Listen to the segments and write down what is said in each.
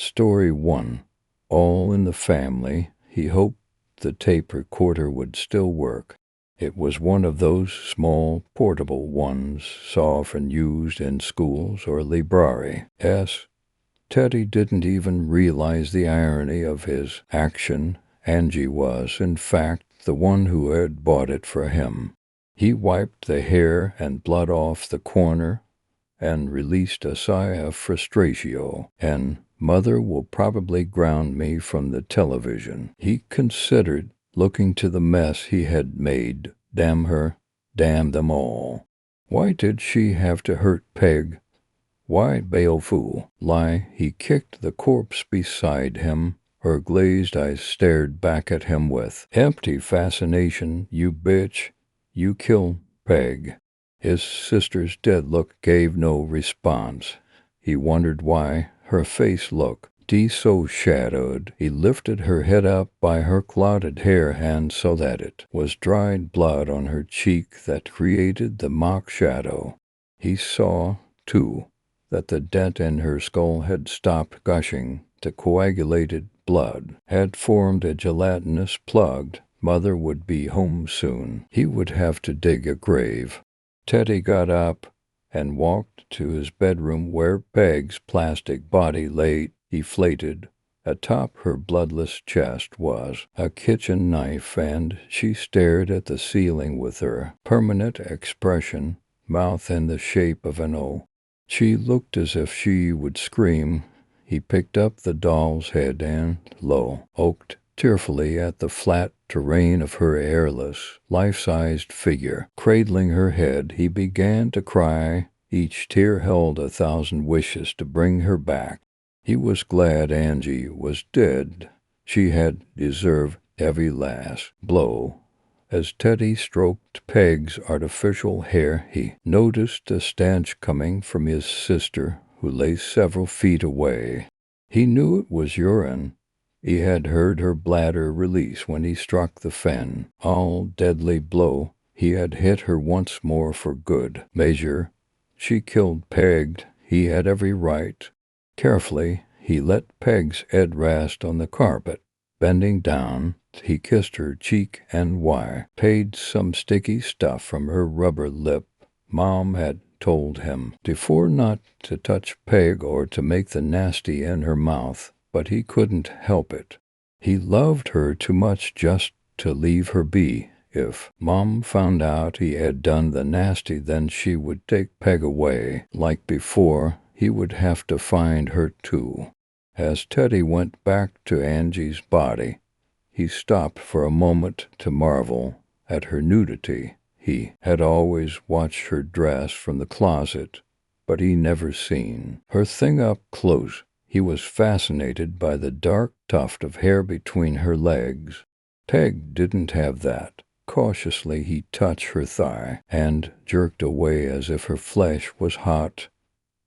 Story 1. All in the family. He hoped the tape recorder would still work. It was one of those small, portable ones so often used in schools or library. Teddy didn't even realize the irony of his action. Angie was, in fact, the one who had bought it for him. He wiped the hair and blood off the corner and released a sigh of frustration. And Mother will probably ground me from the television. He considered, looking to the mess he had made. Damn her, damn them all. Why did she have to hurt Peg? Why baleful lie? He kicked the corpse beside him. Her glazed eyes stared back at him with empty fascination. You bitch, you killed Peg. His sister's dead look gave no response. He wondered why her face looked so shadowed. He lifted her head up by her clouded hair and saw that it was dried blood on her cheek that created the mock shadow. He saw, too, that the dent in her skull had stopped gushing. The coagulated blood had formed a gelatinous plug. Mother would be home soon. He would have to dig a grave. Teddy got up and walked to his bedroom where Peg's plastic body lay deflated. Atop her bloodless chest was a kitchen knife, and she stared at the ceiling with her permanent expression, mouth in the shape of an O. She looked as if she would scream. He picked up the doll's head and, looked tearfully at the flat terrain of her airless, life-sized figure. Cradling her head, he began to cry. Each tear held 1,000 wishes to bring her back. He was glad Angie was dead. She had deserved every last blow. As Teddy stroked Peg's artificial hair, he noticed a stench coming from his sister, who lay several feet away. He knew it was urine. He had heard her bladder release when he struck the fen. All deadly blow. He had hit her once more for good measure. She killed Peg. He had every right. Carefully, he let Peg's head rest on the carpet. Bending down, he kissed her cheek and paid some sticky stuff from her rubber lip. Mom had told him before not to touch Peg or to make the nasty in her mouth, but he couldn't help it. He loved her too much just to leave her be. If Mom found out he had done the nasty, then she would take Peg away. Like before, he would have to find her too. As Teddy went back to Angie's body, he stopped for a moment to marvel at her nudity. He had always watched her dress from the closet, but he never seen her thing up close. He was fascinated by the dark tuft of hair between her legs. Peg didn't have that. Cautiously he touched her thigh and jerked away as if her flesh was hot.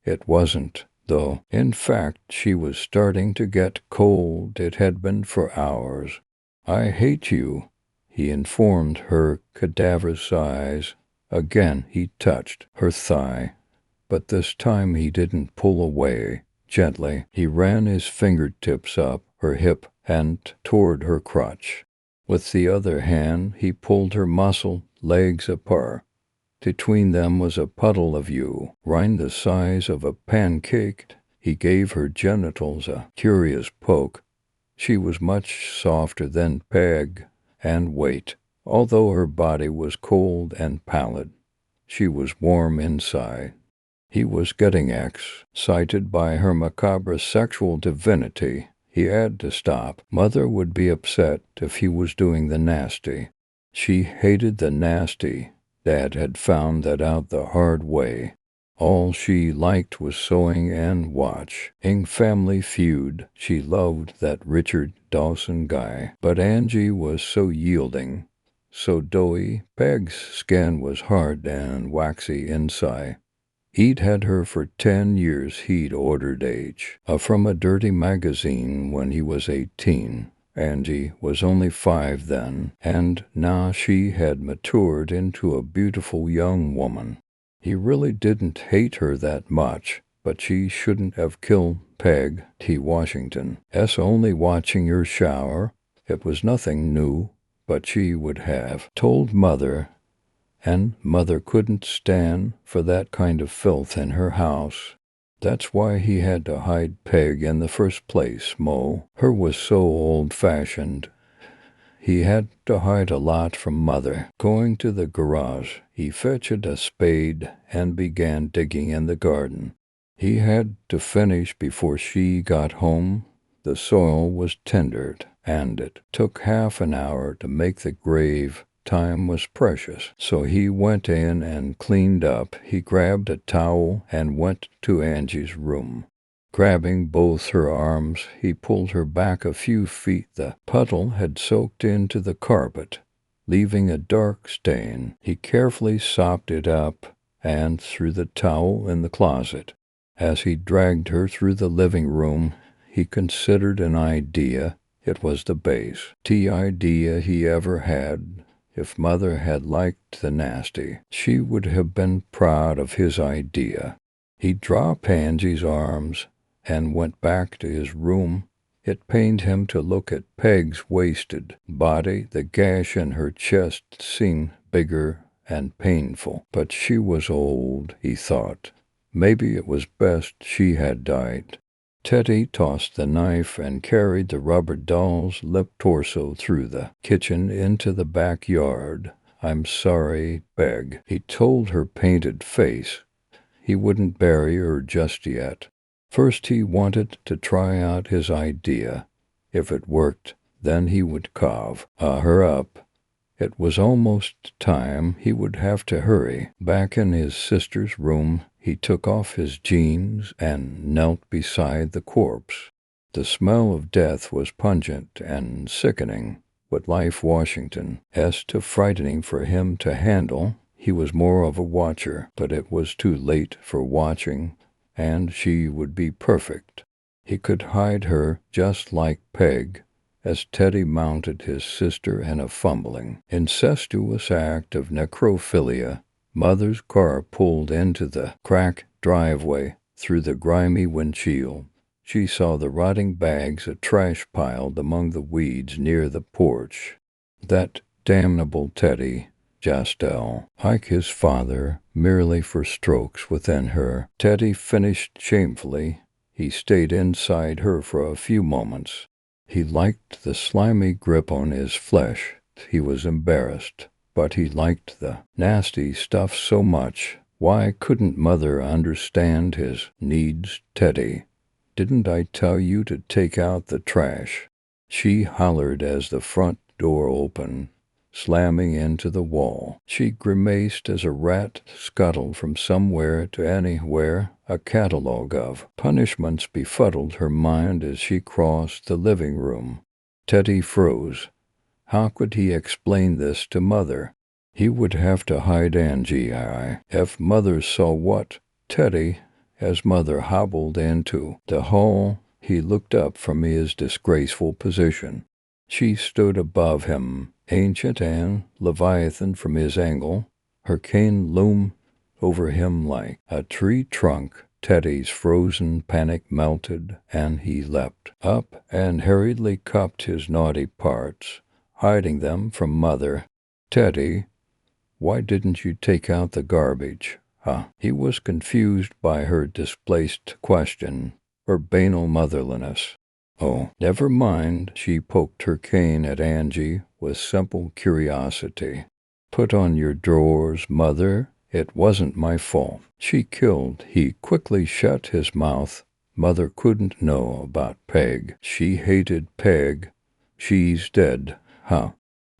It wasn't, though. In fact, she was starting to get cold. It had been for hours. I hate you, he informed her cadaverous eyes. Again he touched her thigh, but this time he didn't pull away. Gently, he ran his fingertips up her hip and toward her crotch. With the other hand, he pulled her muscle legs apart. Between them was a puddle of urine the size of a pancake. He gave her genitals a curious poke. She was much softer than Peg, and although her body was cold and pallid, she was warm inside. He was getting excited by her macabre sexual divinity. He had to stop. Mother would be upset if he was doing the nasty. She hated the nasty. Dad had found that out the hard way. All she liked was sewing and watching Family Feud. She loved that Richard Dawson guy. But Angie was so yielding, so doughy. Peg's skin was hard and waxy inside. He'd had her for 10 years. He'd ordered from a dirty magazine when he was 18. Angie was only 5 then, and now she had matured into a beautiful young woman. He really didn't hate her that much. but she shouldn't have killed Peg T. Washington. S. only watching her shower. It was nothing new, but she would have told Mother, and Mother couldn't stand for that kind of filth in her house. That's why he had to hide Peg in the first place, Mo. Her was so old-fashioned. He had to hide a lot from Mother. Going to the garage, he fetched a spade and began digging in the garden. He had to finish before she got home. The soil was tendered, and it took half an hour to make the grave. Time was precious, so he went in and cleaned up. He grabbed a towel and went to Angie's room. Grabbing both her arms, he pulled her back a few feet. The puddle had soaked into the carpet, leaving a dark stain. He carefully sopped it up and threw the towel in the closet. As he dragged her through the living room, he considered an idea. It was the best idea he ever had. If Mother had liked the nasty, she would have been proud of his idea. He dropped Angie's arms and went back to his room. It pained him to look at Peg's wasted body. The gash in her chest seemed bigger and painful. But she was old, he thought. Maybe it was best she had died. Teddy tossed the knife and carried the rubber doll's limp torso through the kitchen into the backyard. "I'm sorry, Peg," he told her painted face. He wouldn't bury her just yet. First he wanted to try out his idea. If it worked, then he would carve her up. It was almost time. He would have to hurry. Back in his sister's room, he took off his jeans and knelt beside the corpse. The smell of death was pungent and sickening, but life Washington's too frightening for him to handle. He was more of a watcher, but it was too late for watching, and she would be perfect. He could hide her just like Peg. As Teddy mounted his sister in a fumbling, incestuous act of necrophilia, Mother's car pulled into the cracked driveway. Through the grimy windshield, she saw the rotting bags of trash piled among the weeds near the porch. That damnable Teddy, Jastel, like his father, merely for strokes within her. Teddy finished shamefully. He stayed inside her for a few moments. He liked the slimy grip on his flesh. He was embarrassed, but he liked the nasty stuff so much. Why couldn't Mother understand his needs? "Teddy, didn't I tell you to take out the trash?" she hollered as the front door opened, slamming into the wall. She grimaced as a rat scuttled from somewhere to anywhere. A catalogue of punishments befuddled her mind as she crossed the living room. Teddy froze. How could he explain this to Mother? He would have to hide Angie. If Mother saw what? Teddy, as Mother hobbled into the hall, he looked up from his disgraceful position. She stood above him, ancient and leviathan from his angle. Her cane loomed over him like a tree trunk. Teddy's frozen panic melted, and he leapt up and hurriedly cupped his naughty parts, hiding them from Mother. "Teddy, why didn't you take out the garbage?" He was confused by her displaced question, her banal motherliness. "Oh, never mind." She poked her cane at Angie with simple curiosity. "Put on your drawers, Mother. It wasn't my fault. She killed." He quickly shut his mouth. Mother couldn't know about Peg. She hated Peg. She's dead.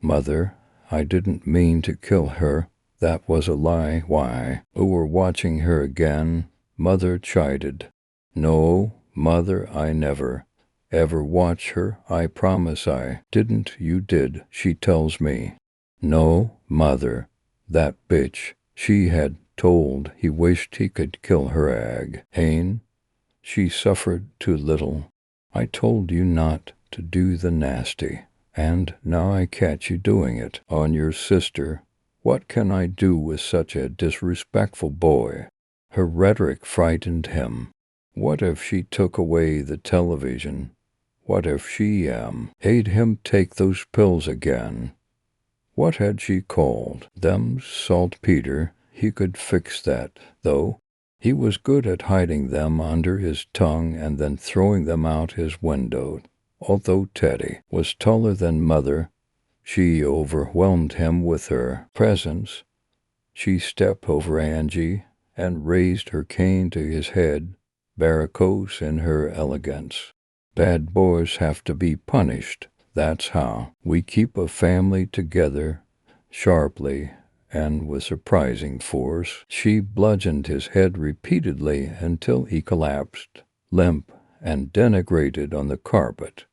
Mother, I didn't mean to kill her. That was a lie. Why? We were watching her again. Mother chided. "No, Mother, I never ever watch her. I promise I didn't." "You did," she tells me. "No, Mother, that bitch." She had told he wished he could kill her again. She suffered too little. "I told you not to do the nasty, and now I catch you doing it on your sister. What can I do with such a disrespectful boy?" Her rhetoric frightened him. What if she took away the television? What if she made him take those pills again? What had she called them? Saltpeter. He could fix that, though. He was good at hiding them under his tongue and then throwing them out his window. Although Teddy was taller than Mother, she overwhelmed him with her presence. She stepped over Angie and raised her cane to his head, varicose in her elegance. Bad boys have to be punished. That's how we keep a family together. Sharply and with surprising force, she bludgeoned his head repeatedly until he collapsed, limp and denigrated on the carpet.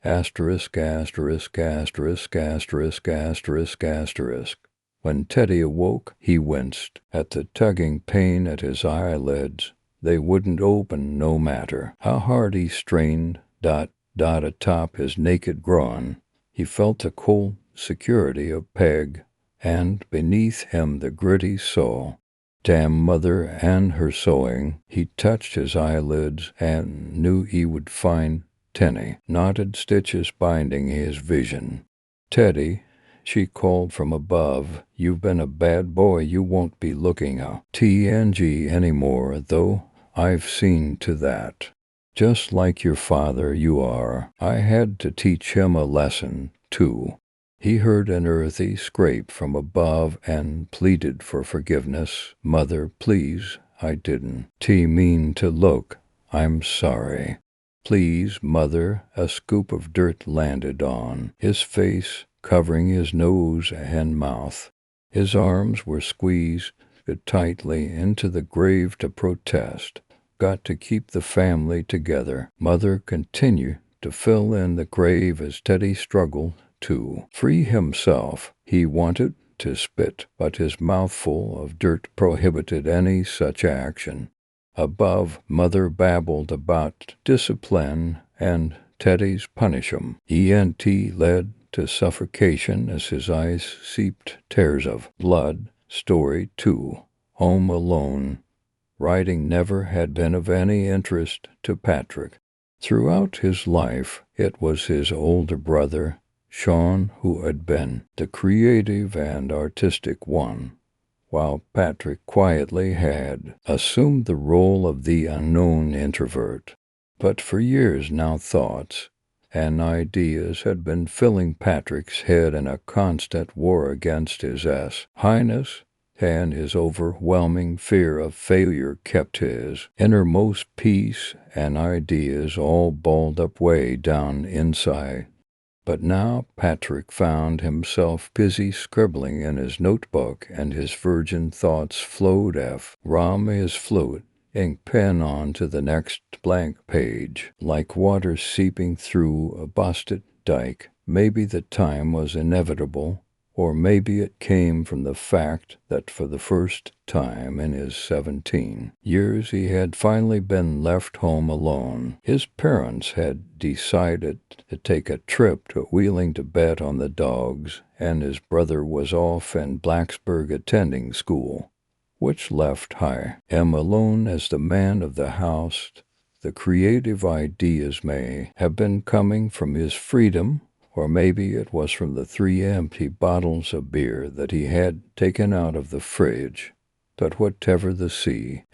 Asterisk, asterisk, asterisk, asterisk, asterisk, asterisk. When Teddy awoke, he winced at the tugging pain at his eyelids. They wouldn't open no matter how hard he strained. Atop his naked groin, he felt the cold security of Peg, and beneath him the gritty soul. Damn Mother and her sewing. He touched his eyelids and knew he would find Tenny, knotted stitches binding his vision. Teddy, she called from above, you've been a bad boy. You won't be looking a TNG anymore, though I've seen to that. Just like your father you are. I had to teach him a lesson, too. He heard an earthy scrape from above and pleaded for forgiveness. Mother, please, I didn't mean to look. I'm sorry. Please, Mother. A scoop of dirt landed on his face, covering his nose and mouth. His arms were squeezed tightly into the grave to protest. Got to keep the family together. Mother continued to fill in the grave as Teddy struggled to free himself. He wanted to spit, but his mouthful of dirt prohibited any such action. Above, Mother babbled about discipline and Teddy's punish 'em. ENT led to suffocation as his eyes seeped tears of blood. Story 2. Home Alone. Writing never had been of any interest to Patrick. Throughout his life, it was his older brother, Sean, who had been the creative and artistic one, while Patrick quietly had assumed the role of the unknown introvert. But for years now thoughts and ideas had been filling Patrick's head in a constant war against his Highness, and his overwhelming fear of failure kept his innermost peace and ideas all balled up way down inside. But now Patrick found himself busy scribbling in his notebook, and his virgin thoughts flowed from his fluid ink pen on to the next blank page, like water seeping through a busted dike. Maybe the time was inevitable, or maybe it came from the fact that for the first time in his 17 years he had finally been left home alone. His parents had decided to take a trip to Wheeling to bet on the dogs, and his brother was off in Blacksburg attending school, which left him alone as the man of the house. The creative ideas may have been coming from his freedom, or maybe it was from the 3 empty bottles of beer that he had taken out of the fridge. But whatever the sea,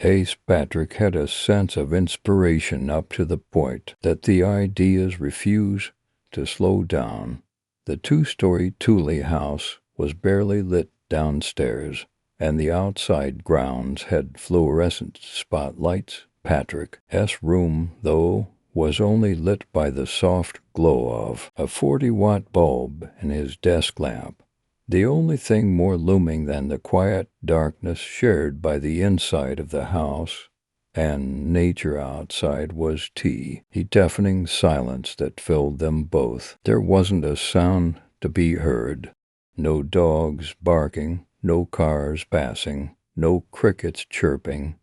Patrick had a sense of inspiration up to the point that the ideas refused to slow down. The 2-story Thule house was barely lit downstairs, and the outside grounds had fluorescent spotlights. Patrick's room, though, was only lit by the soft glow of a 40-watt bulb in his desk lamp, the only thing more looming than the quiet darkness shared by the inside of the house and nature outside was the deafening silence that filled them both. There wasn't a sound to be heard. No dogs barking, no cars passing, no crickets chirping,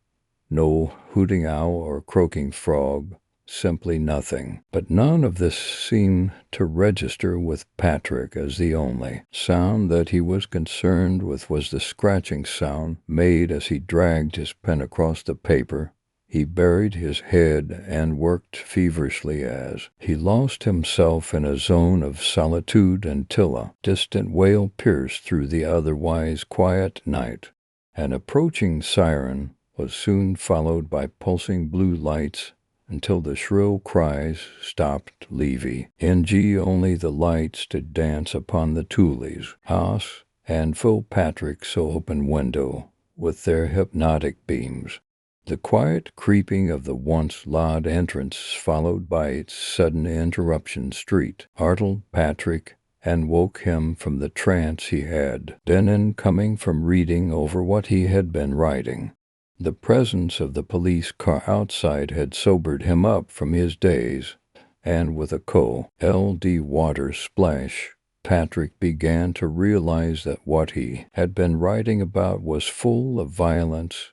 no hooting owl or croaking frog. simply nothing. But none of this seemed to register with Patrick, as the only sound that he was concerned with was the scratching sound made as he dragged his pen across the paper. He buried his head and worked feverishly as he lost himself in a zone of solitude until a distant wail pierced through the otherwise quiet night. An approaching siren was soon followed by pulsing blue lights until the shrill cries stopped Levy. NG only the lights to dance upon the Tullys' house and fill Patrick's open window with their hypnotic beams. The quiet creeping of the once loud entrance, followed by its sudden interruption, startled Patrick and woke him from the trance he had been in coming from reading over what he had been writing. The presence of the police car outside had sobered him up from his daze, and with a cold water splash, Patrick began to realize that what he had been writing about was full of violence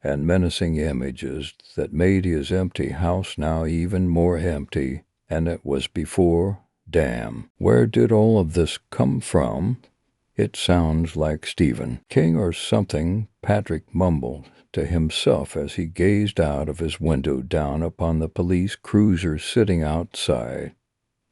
and menacing images that made his empty house now even more empty than it was before. Damn, where did all of this come from? It sounds like Stephen King or something, Patrick mumbled to himself as he gazed out of his window down upon the police cruiser sitting outside.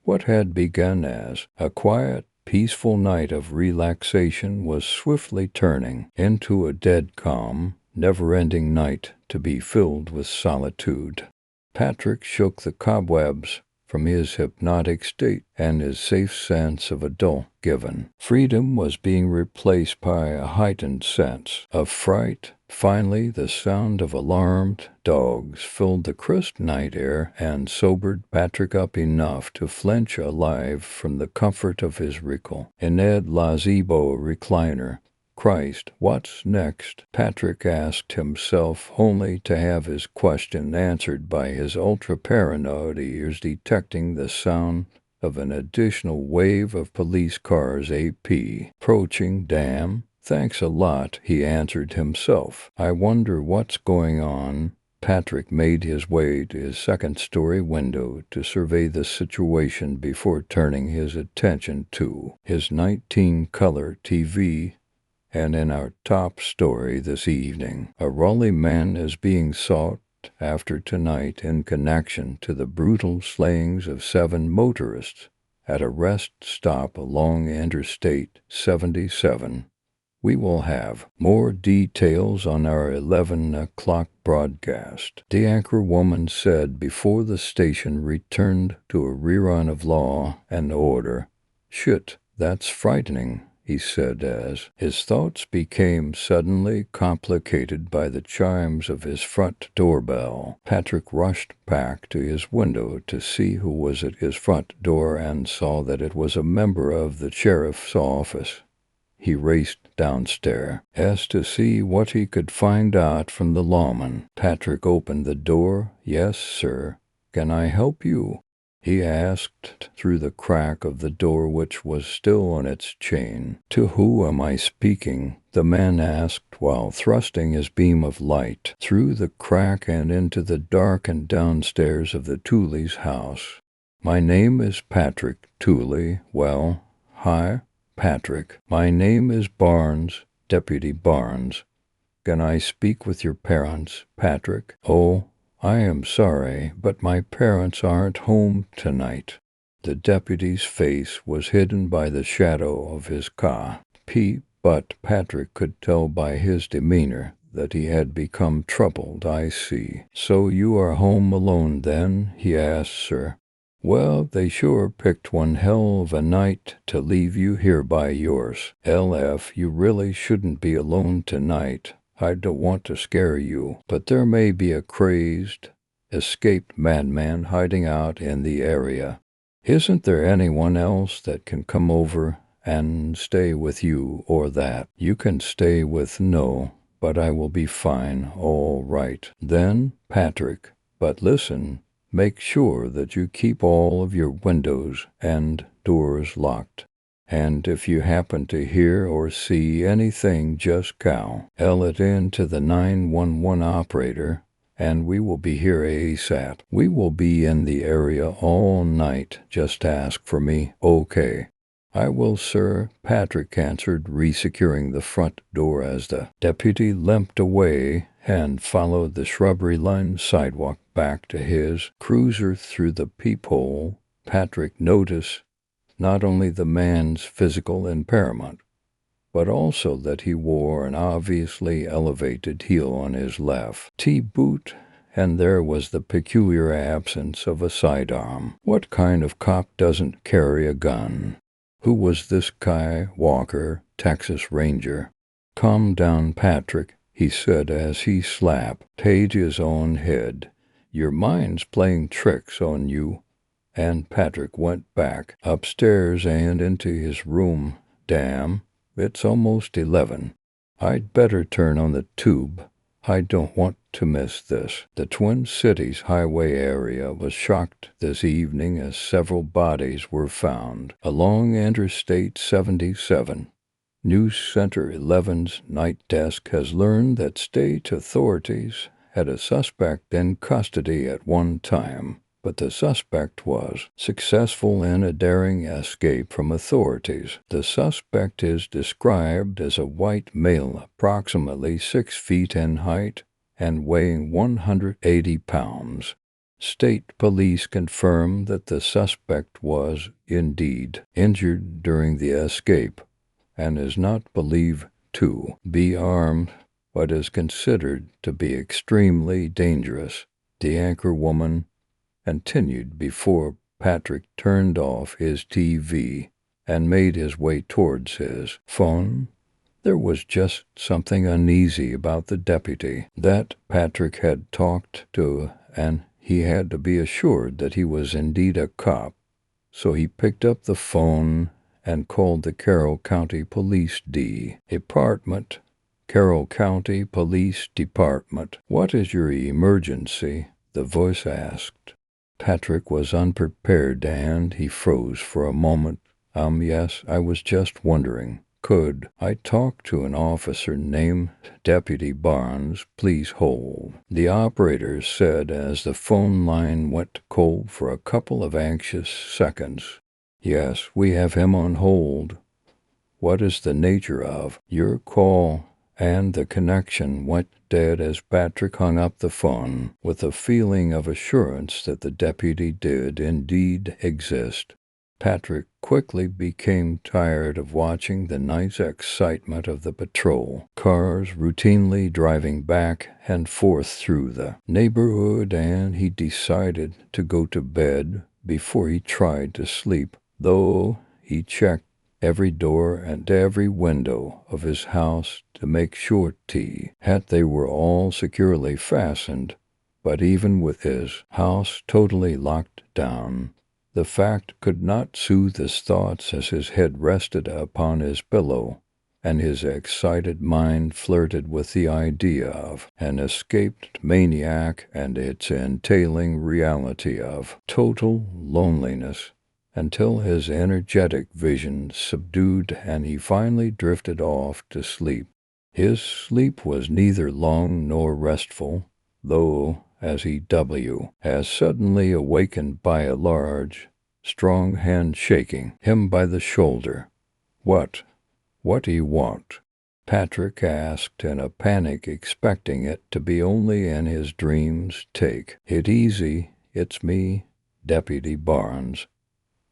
What had begun as a quiet, peaceful night of relaxation was swiftly turning into a dead calm, never-ending night to be filled with solitude. Patrick shook the cobwebs from his hypnotic state, and his safe sense of adult given freedom was being replaced by a heightened sense of fright. Finally, the sound of alarmed dogs filled the crisp night air and sobered Patrick up enough to flinch alive from the comfort of his recall. In Ed Lazebo recliner, Christ, what's next? Patrick asked himself, only to have his question answered by his ultra-paranoid ears detecting the sound of an additional wave of police cars approaching. Damn, thanks a lot, he answered himself. I wonder what's going on. Patrick made his way to his second-story window to survey the situation before turning his attention to his 19-color TV. And in our top story this evening, a Raleigh man is being sought after tonight in connection to the brutal slayings of 7 motorists at a rest stop along Interstate 77. We will have more details on our 11 o'clock broadcast, the anchorwoman said before the station returned to a rerun of Law and Order. Shit, that's frightening, he said as his thoughts became suddenly complicated by the chimes of his front doorbell. Patrick rushed back to his window to see who was at his front door and saw that it was a member of the sheriff's office. He raced downstairs as to see what he could find out from the lawman. Patrick opened the door. Yes, sir. Can I help you? He asked through the crack of the door, which was still on its chain. To who am I speaking? The man asked while thrusting his beam of light through the crack and into the darkened downstairs of the Tullys' house. My name is Patrick Tully. Well, hi, Patrick. My name is Barnes, Deputy Barnes. Can I speak with your parents, Patrick? Oh, I am sorry, but my parents aren't home tonight. The deputy's face was hidden by the shadow of his car. But Patrick could tell by his demeanor that he had become troubled. I see. So you are home alone then? He asked, sir. Well, they sure picked one hell of a night to leave you here by yours. LF, you really shouldn't be alone tonight. I don't want to scare you, but there may be a crazed, escaped madman hiding out in the area. Isn't there anyone else that can come over and stay with you or that? You can stay with no, but I will be fine, all right. Then, Patrick, but listen, make sure that you keep all of your windows and doors locked. And if you happen to hear or see anything, just call it in to the 911 operator and we will be here ASAP. We will be in the area all night. Just ask for me, okay?" "I will, sir," Patrick answered, resecuring the front door as the deputy limped away and followed the shrubbery-lined sidewalk back to his cruiser. Through the peephole, Patrick noticed not only the man's physical impairment, but also that he wore an obviously elevated heel on his left T-boot, and there was the peculiar absence of a sidearm. What kind of cop doesn't carry a gun? Who was this guy Walker, Texas Ranger? "Calm down, Patrick," he said as he slapped Tage's own head. "Your mind's playing tricks on you." And Patrick went back upstairs and into his room. "Damn, it's almost 11. I'd better turn on the tube. I don't want to miss this." The Twin Cities highway area was shocked this evening as several bodies were found along Interstate 77. News Center 11's night desk has learned that state authorities had a suspect in custody at one time, but the suspect was successful in a daring escape from authorities. The suspect is described as a white male, approximately 6 feet in height and weighing 180 pounds. State police confirmed that the suspect was indeed injured during the escape and is not believed to be armed, but is considered to be extremely dangerous. The anchorwoman continued before Patrick turned off his TV and made his way towards his phone. There was just something uneasy about the deputy that Patrick had talked to, and he had to be assured that he was indeed a cop. So he picked up the phone and called the Carroll County Police Department. "Carroll County Police Department. What is your emergency?" the voice asked. Patrick was unprepared and he froze for a moment. Yes, I was just wondering. Could I talk to an officer named Deputy Barnes? Please hold," the operator said as the phone line went cold for a couple of anxious seconds. "Yes, we have him on hold. What is the nature of your call?" And the connection went dead as Patrick hung up the phone with a feeling of assurance that the deputy did indeed exist. Patrick quickly became tired of watching the nice excitement of the patrol cars routinely driving back and forth through the neighborhood, and he decided to go to bed before he tried to sleep, though he checked every door and every window of his house to make sure they were all securely fastened. But even with his house totally locked down, the fact could not soothe his thoughts as his head rested upon his pillow, and his excited mind flirted with the idea of an escaped maniac and its entailing reality of total loneliness, until his energetic vision subdued and he finally drifted off to sleep. His sleep was neither long nor restful, though as he as suddenly awakened by a large, strong hand shaking him by the shoulder. What do you want?" Patrick asked in a panic, expecting it to be only in his dreams. "Take it easy, it's me, Deputy Barnes,"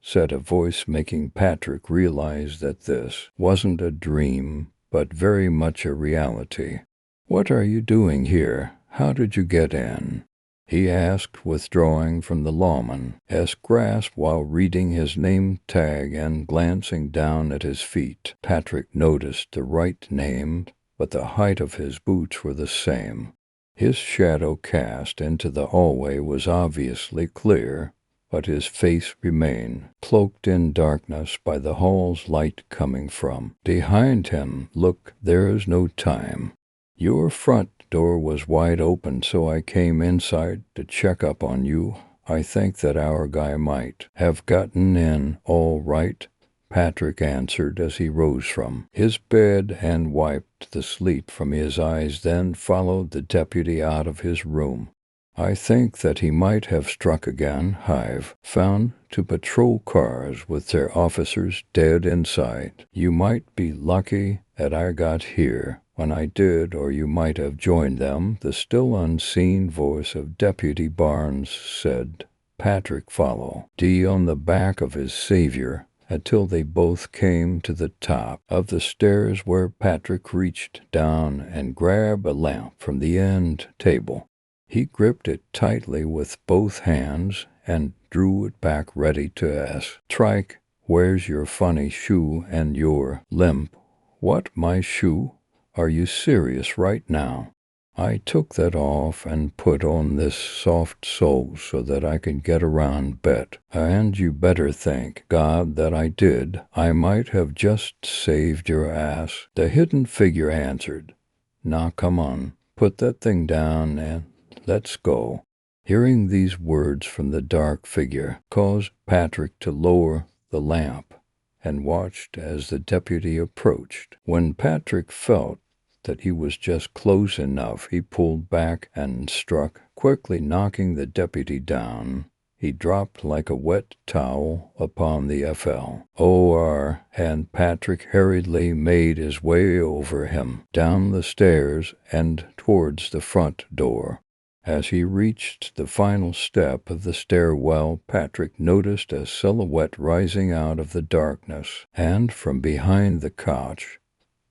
said a voice, making Patrick realize that this wasn't a dream, but very much a reality. "What are you doing here? How did you get in?" he asked, withdrawing from the lawman's grasp while reading his name tag and glancing down at his feet. Patrick noticed the right name, but the height of his boots were the same. His shadow cast into the hallway was obviously clear, but his face remained cloaked in darkness by the hall's light coming from behind him. "Look, there is no time. Your front door was wide open, so I came inside to check up on you. I think that our guy might have gotten in all right." Patrick answered as he rose from his bed and wiped the sleep from his eyes, then followed the deputy out of his room. I think that he might have struck again, I've found, to patrol cars with their officers dead inside. You might be lucky that I got here when I did, or you might have joined them, the still unseen voice of Deputy Barnes said. Patrick followed D on the back of his savior until they both came to the top of the stairs, where Patrick reached down and grabbed a lamp from the end table. He gripped it tightly with both hands and drew it back, ready to ask, "Trike, where's your funny shoe and your limp?" "What, my shoe? Are you serious right now?" "I took that off and put on this soft sole so that I could get around bet. And you better thank God that I did. I might have just saved your ass," the hidden figure answered. "Now come on, put that thing down and let's go." Hearing these words from the dark figure caused Patrick to lower the lamp and watched as the deputy approached. When Patrick felt that he was just close enough, he pulled back and struck, quickly knocking the deputy down. He dropped like a wet towel upon the floor, and Patrick hurriedly made his way over him, down the stairs and towards the front door. As he reached the final step of the stairwell, Patrick noticed a silhouette rising out of the darkness and from behind the couch,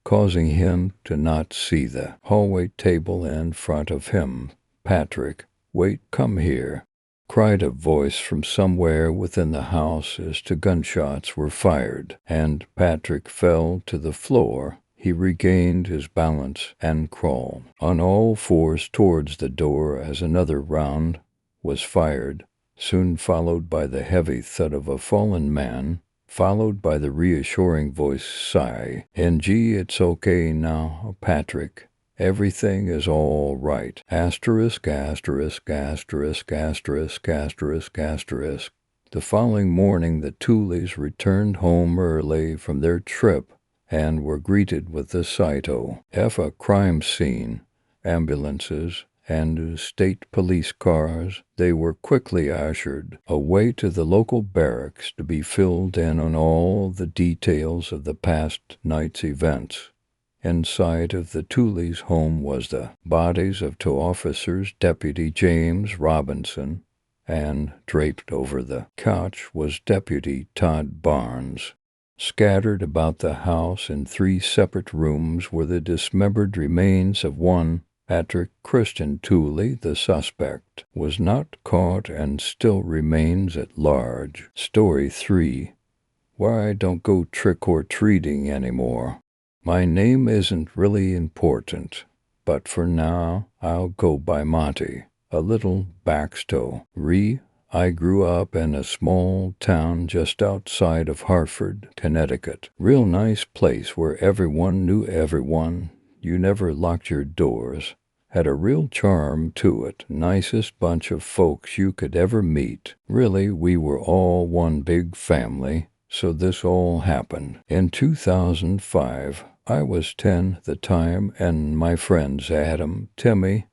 causing him to not see the hallway table in front of him. "Patrick, wait, come here," cried a voice from somewhere within the house as two gunshots were fired, and Patrick fell to the floor. He regained his balance and crawled on all fours towards the door as another round was fired, soon followed by the heavy thud of a fallen man, followed by the reassuring voice sigh, "NG, it's okay now, Patrick. Everything is all right. Asterisk, asterisk, asterisk, asterisk, asterisk, asterisk." The following morning the Tooleys returned home early from their trip and were greeted with the sight of a crime scene, ambulances, and state police cars. They were quickly ushered away to the local barracks to be filled in on all the details of the past night's events. Inside of the Tooleys' home was the bodies of two officers, Deputy James Robinson, and draped over the couch was Deputy Todd Barnes. Scattered about the house in 3 separate rooms were the dismembered remains of one Patrick Christian Tooley. The suspect was not caught and still remains at large. Story 3. Why I don't go trick-or-treating anymore. My name isn't really important, but for now I'll go by Monty. A little backstory. I grew up in a small town just outside of Hartford, Connecticut. Real nice place where everyone knew everyone. You never locked your doors. Had a real charm to it. Nicest bunch of folks you could ever meet. Really, we were all one big family. So this all happened. In 2005, I was 10 at the time, and my friends Adam, Timmy,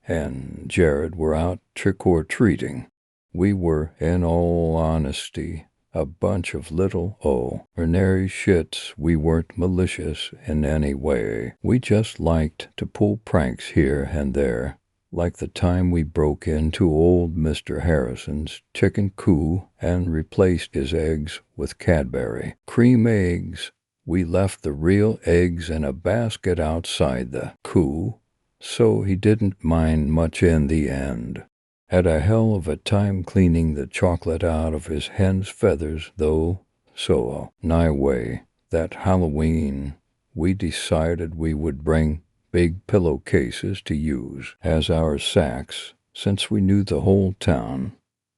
and Jared were out trick-or-treating. We were, in all honesty, a bunch of little ordinary shits. We weren't malicious in any way. We just liked to pull pranks here and there, like the time we broke into old Mr. Harrison's chicken coop and replaced his eggs with Cadbury cream eggs. We left the real eggs in a basket outside the coop, so he didn't mind much in the end. Had a hell of a time cleaning the chocolate out of his hen's feathers, though, so anyway, that Halloween, we decided we would bring big pillowcases to use as our sacks, since we knew the whole town.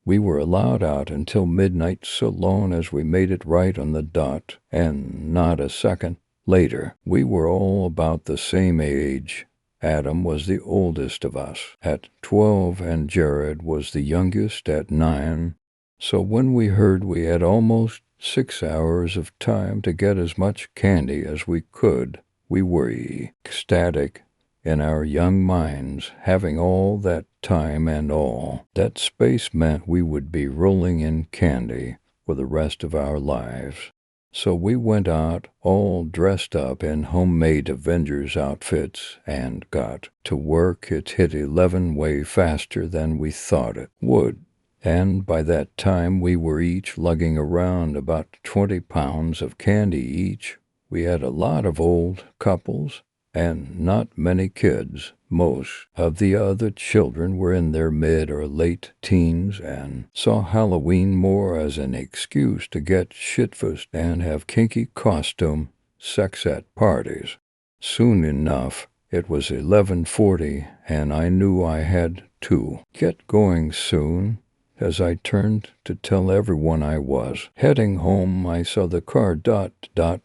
We were allowed out until midnight so long as we made it right on the dot, and not a second later. We were all about the same age. Adam was the oldest of us at 12, and Jared was the youngest at 9. So when we heard we had almost 6 hours of time to get as much candy as we could. We were ecstatic in our young minds, having all that time, and all that space meant we would be rolling in candy for the rest of our lives. So we went out all dressed up in homemade Avengers outfits and got to work. It hit 11 way faster than we thought it would. And by that time we were each lugging around about 20 pounds of candy each. We had a lot of old couples and not many kids. Most of the other children were in their mid or late teens and saw Halloween more as an excuse to get shit-faced and have kinky costume sex at parties. Soon enough, it was 11:40, and I knew I had to get going soon. As I turned to tell everyone I was heading home, I saw the car.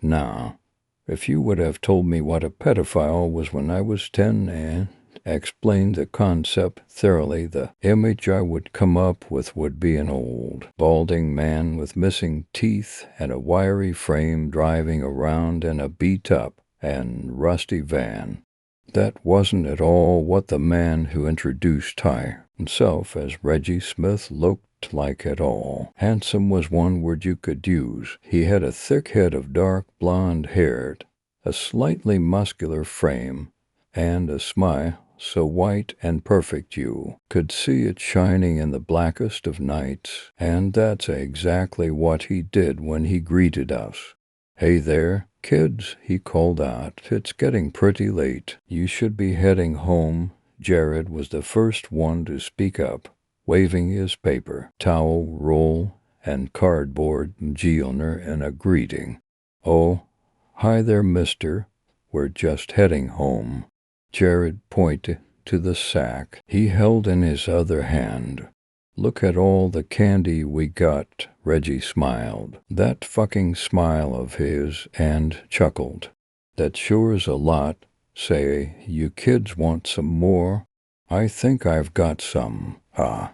Now, if you would have told me what a pedophile was when I was 10 and explained the concept thoroughly, the image I would come up with would be an old, balding man with missing teeth and a wiry frame driving around in a beat-up and rusty van. That wasn't at all what the man who introduced himself as Reggie Smith looked like at all. Handsome was one word you could use. He had a thick head of dark blonde hair, a slightly muscular frame, and a smile so white and perfect you could see it shining in the blackest of nights. And that's exactly what he did when he greeted us. "Hey there, kids," he called out. "It's getting pretty late. You should be heading home." Jared was the first one to speak up, waving his paper, towel roll, and cardboard journal in a greeting. "Oh, hi there, mister. We're just heading home." Jared pointed to the sack he held in his other hand. "Look at all the candy we got." Reggie smiled, that fucking smile of his, and chuckled. "That sure is a lot. Say, you kids want some more? I think I've got some."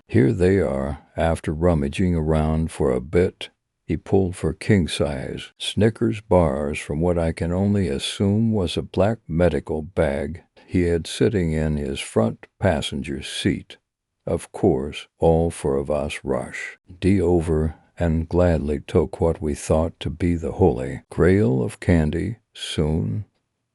Here they are." After rummaging around for a bit, he pulled for king-size Snickers bars from what I can only assume was a black medical bag he had sitting in his front passenger seat. Of course, all four of us rushed over and gladly took what we thought to be the holy grail of candy. Soon,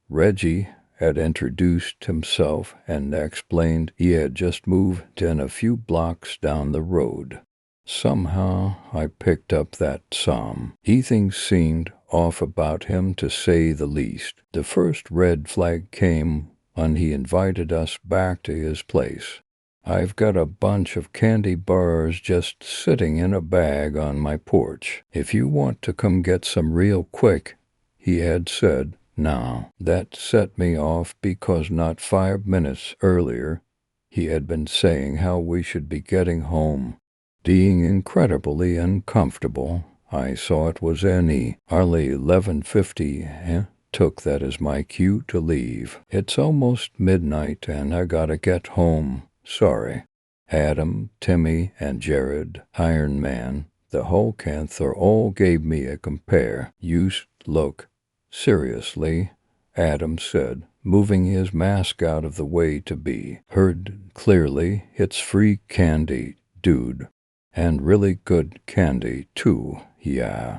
Reggie had introduced himself and explained he had just moved in a few blocks down the road. Somehow I picked up that something seemed off about him, to say the least. The first red flag came when he invited us back to his place. "I've got a bunch of candy bars just sitting in a bag on my porch. If you want to come get some real quick," he had said. Now, that set me off, because not 5 minutes earlier he had been saying how we should be getting home. Being incredibly uncomfortable, I saw it was early 11:50 and took that as my cue to leave. "It's almost midnight and I gotta get home. Sorry." Adam, Timmy, and Jared, Iron Man, the Hulkanther, all gave me a compare-used look. "Seriously," Adam said, moving his mask out of the way to be heard clearly, "it's free candy, dude. And really good candy, too, yeah."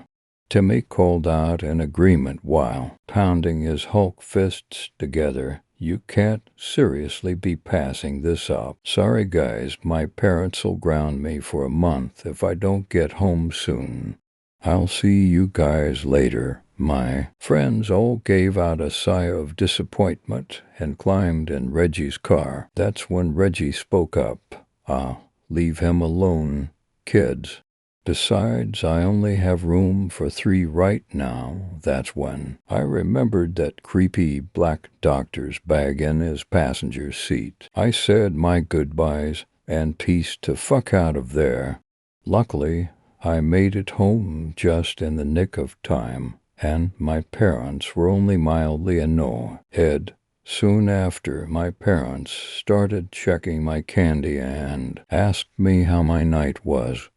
Timmy called out in agreement while pounding his Hulk fists together. "You can't seriously be passing this up. Sorry guys, my parents'll ground me for a month if I don't get home soon. I'll see you guys later." My friends all gave out a sigh of disappointment and climbed in Reggie's car. That's when Reggie spoke up. "Leave him alone, kids. Besides, I only have room for 3 right now." That's when I remembered that creepy black doctor's bag in his passenger seat. I said my goodbyes and pieced to fuck out of there. Luckily, I made it home just in the nick of time, and my parents were only mildly annoyed. Soon after, my parents started checking my candy and asked me how my night was.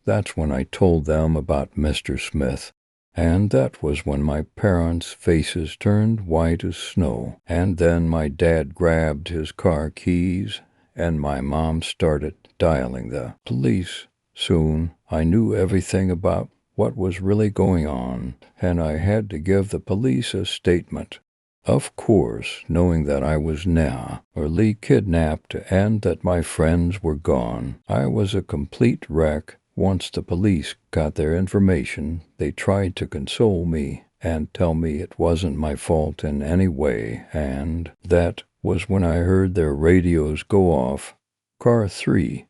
That's when I told them about Mr. Smith. And that was when my parents' faces turned white as snow. And then my dad grabbed his car keys, and my mom started dialing the police. Soon I knew everything about what was really going on, and I had to give the police a statement. Of course, knowing that I was nearly kidnapped and that my friends were gone, I was a complete wreck. Once the police got their information, they tried to console me and tell me it wasn't my fault in any way, and that was when I heard their radios go off. Car 3,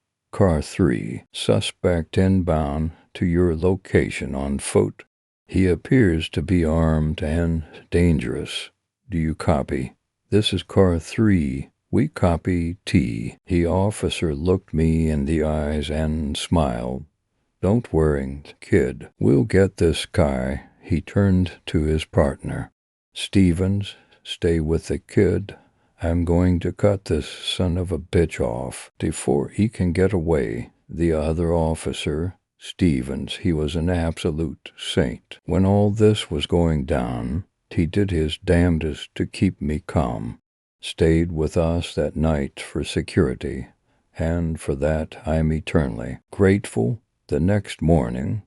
suspect inbound to your location on foot. He appears to be armed and dangerous. Do you copy? This is car 3. We copy T. The officer looked me in the eyes and smiled. Don't worry, kid. We'll get this guy. He turned to his partner. Stevens, stay with the kid. I'm going to cut this son of a bitch off before he can get away. The other officer, Stevens, he was an absolute saint. When all this was going down, he did his damnedest to keep me calm. Stayed with us that night for security, and for that I'm eternally grateful. The next morning,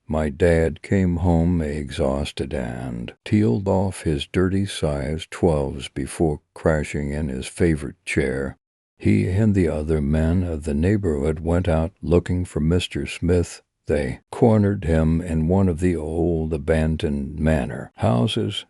my dad came home exhausted and peeled off his dirty size 12s before crashing in his favorite chair. He and the other men of the neighborhood went out looking for Mr. Smith. They cornered him in one of the old abandoned manor houses,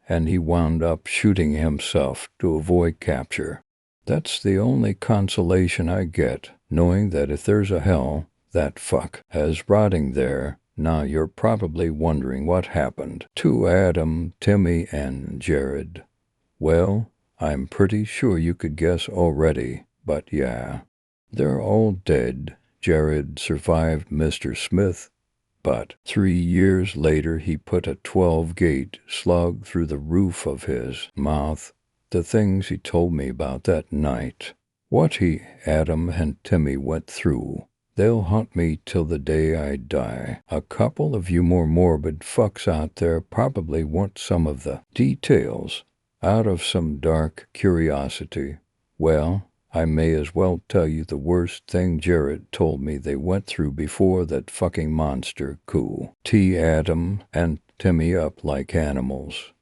and he wound up shooting himself to avoid capture. That's the only consolation I get, knowing that if there's a hell, that fuck is rotting there. Now you're probably wondering what happened to Adam, Timmy, and Jared. Well, I'm pretty sure you could guess already, but yeah, they're all dead. Jared survived Mr. Smith, but 3 years later he put a 12-gauge slug through the roof of his mouth. The things he told me about that night, what he, Adam, and Timmy went through. They'll haunt me till the day I die. A couple of you more morbid fucks out there probably want some of the details out of some dark curiosity. Well, I may as well tell you the worst thing Jared told me they went through before that fucking monster coup. Tee Adam and Timmy up like animals.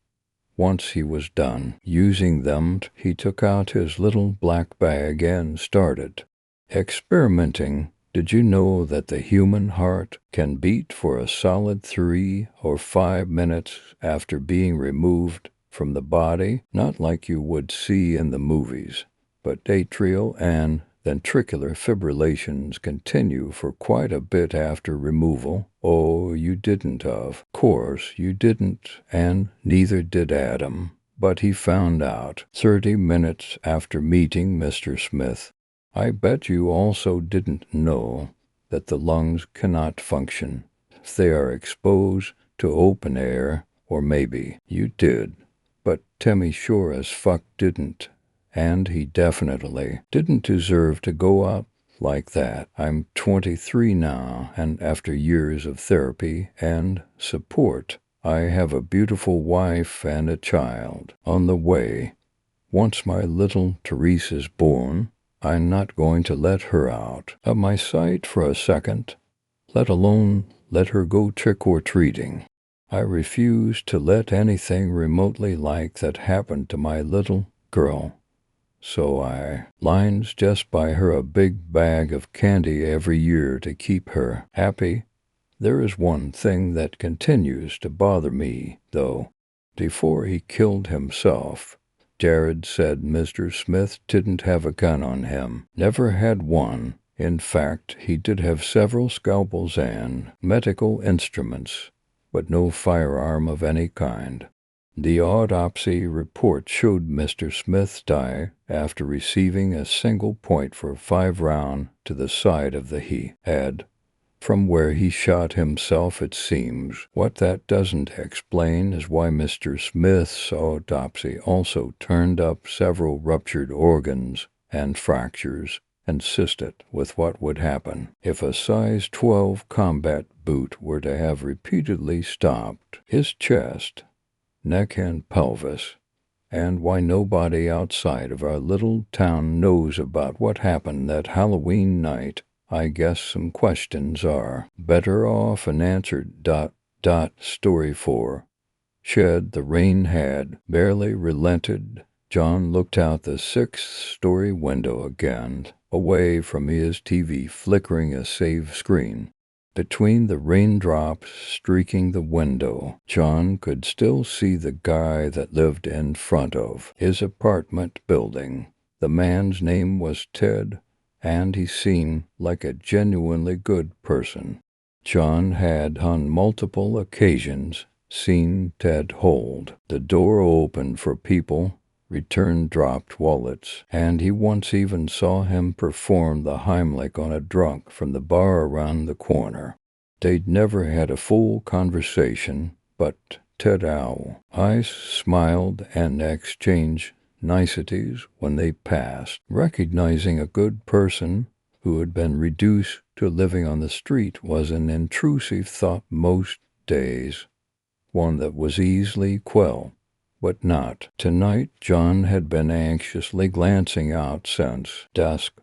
Once he was done using them, he took out his little black bag and started experimenting. Did you know that the human heart can beat for a solid 3 or 5 minutes after being removed from the body? Not like you would see in the movies, but atrial and ventricular fibrillations continue for quite a bit after removal. Oh, you didn't, of course you didn't, and neither did Adam. But he found out 30 minutes after meeting Mr. Smith. I bet you also didn't know that the lungs cannot function if they are exposed to open air, or maybe you did, but Timmy sure as fuck didn't, and he definitely didn't deserve to go out like that. I'm 23 now, and after years of therapy and support, I have a beautiful wife and a child on the way. Once my little Teresa's born, I'm not going to let her out of my sight for a second, let alone let her go trick-or-treating. I refuse to let anything remotely like that happen to my little girl. So I lines just buy her a big bag of candy every year to keep her happy. There is one thing that continues to bother me, though. Before he killed himself, Jared said Mr. Smith didn't have a gun on him. Never had one. In fact, he did have several scalpels and medical instruments, but no firearm of any kind. The autopsy report showed Mr. Smith die after receiving a single point for 5 rounds to the side of the head. From where he shot himself, it seems. What that doesn't explain is why Mr. Smith's autopsy also turned up several ruptured organs and fractures. insisted with what would happen if a size 12 combat boot were to have repeatedly stopped his chest, neck, and pelvis, and why nobody outside of our little town knows about what happened that Halloween night. I guess some questions are better off unanswered. Story 4. Shed the rain had barely relented. John looked out the 6th-story window again, away from his TV flickering a save screen. Between the raindrops streaking the window, John could still see the guy that lived in front of his apartment building. The man's name was Ted, and he seemed like a genuinely good person. John had on multiple occasions seen Ted hold the door open for people, return dropped wallets, and he once even saw him perform the Heimlich on a drunk from the bar around the corner. They'd never had a full conversation, but Ted Owl eyes smiled and exchanged niceties when they passed, recognizing a good person who had been reduced to living on the street was an intrusive thought most days, one that was easily quelled, but not tonight. John had been anxiously glancing out since dusk,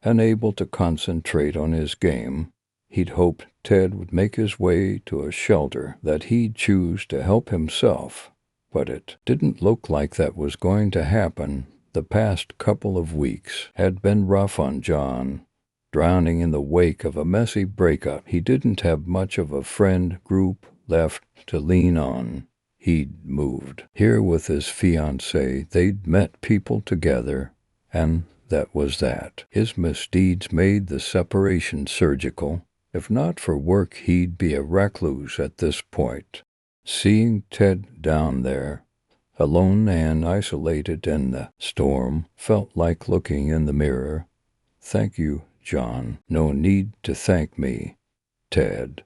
unable to concentrate on his game. He'd hoped Ted would make his way to a shelter that he'd choose to help himself, but it didn't look like that was going to happen. The past couple of weeks had been rough on John. Drowning in the wake of a messy breakup, he didn't have much of a friend group left to lean on. He'd moved here with his fiancée. They'd met people together, and that was that. His misdeeds made the separation surgical. If not for work, he'd be a recluse at this point. Seeing Ted down there, alone and isolated in the storm, felt like looking in the mirror. Thank you, John. No need to thank me, Ted.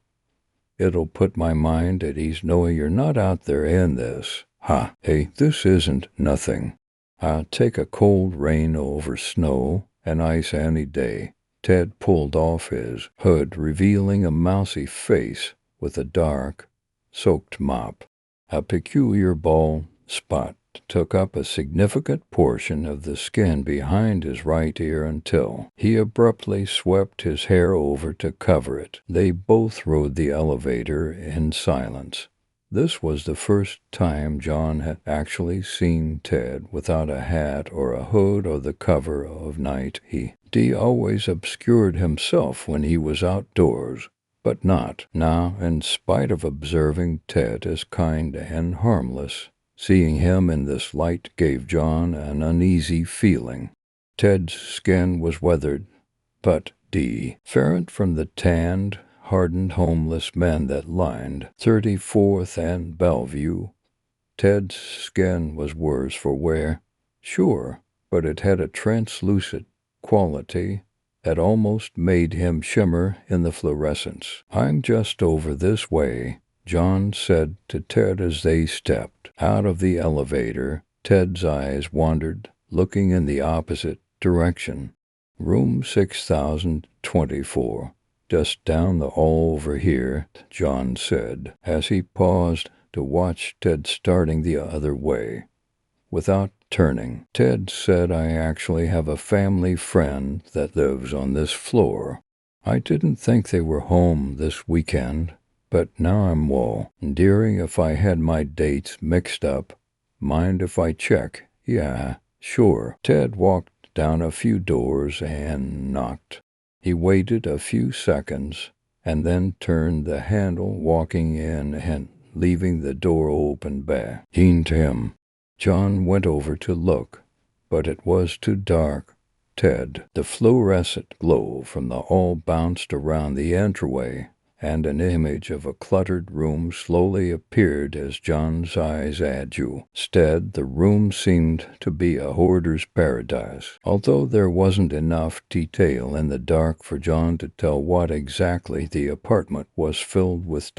It'll put my mind at ease knowing you're not out there in this. Ha! Hey, this isn't nothing. I'll take a cold rain over snow and ice any day. Ted pulled off his hood, revealing a mousy face with a dark, soaked mop. A peculiar bald spot took up a significant portion of the skin behind his right ear until he abruptly swept his hair over to cover it. They both rode the elevator in silence. This was the first time John had actually seen Ted without a hat or a hood or the cover of night. He always obscured himself when he was outdoors, but not now. In spite of observing Ted as kind and harmless, seeing him in this light gave John an uneasy feeling. Ted's skin was weathered, but different from the tanned, hardened homeless men that lined 34th and Bellevue. Ted's skin was worse for wear, sure, but it had a translucent quality that almost made him shimmer in the fluorescence. I'm just over this way, John said to Ted as they stepped out of the elevator. Ted's eyes wandered, looking in the opposite direction. Room 6024. Just down the hall over here, John said, as he paused to watch Ted starting the other way. Without turning, Ted said, I actually have a family friend that lives on this floor. I didn't think they were home this weekend, but now I'm wondering if I had my dates mixed up. Mind if I check? Yeah, sure. Ted walked down a few doors and knocked. He waited a few seconds and then turned the handle, walking in and leaving the door open behind him. John went over to look, but it was too dark. The fluorescent glow from the hall bounced around the entryway, and an image of a cluttered room slowly appeared as John's eyes adjusted. The room seemed to be a hoarder's paradise, although there wasn't enough detail in the dark for John to tell what exactly the apartment was filled with.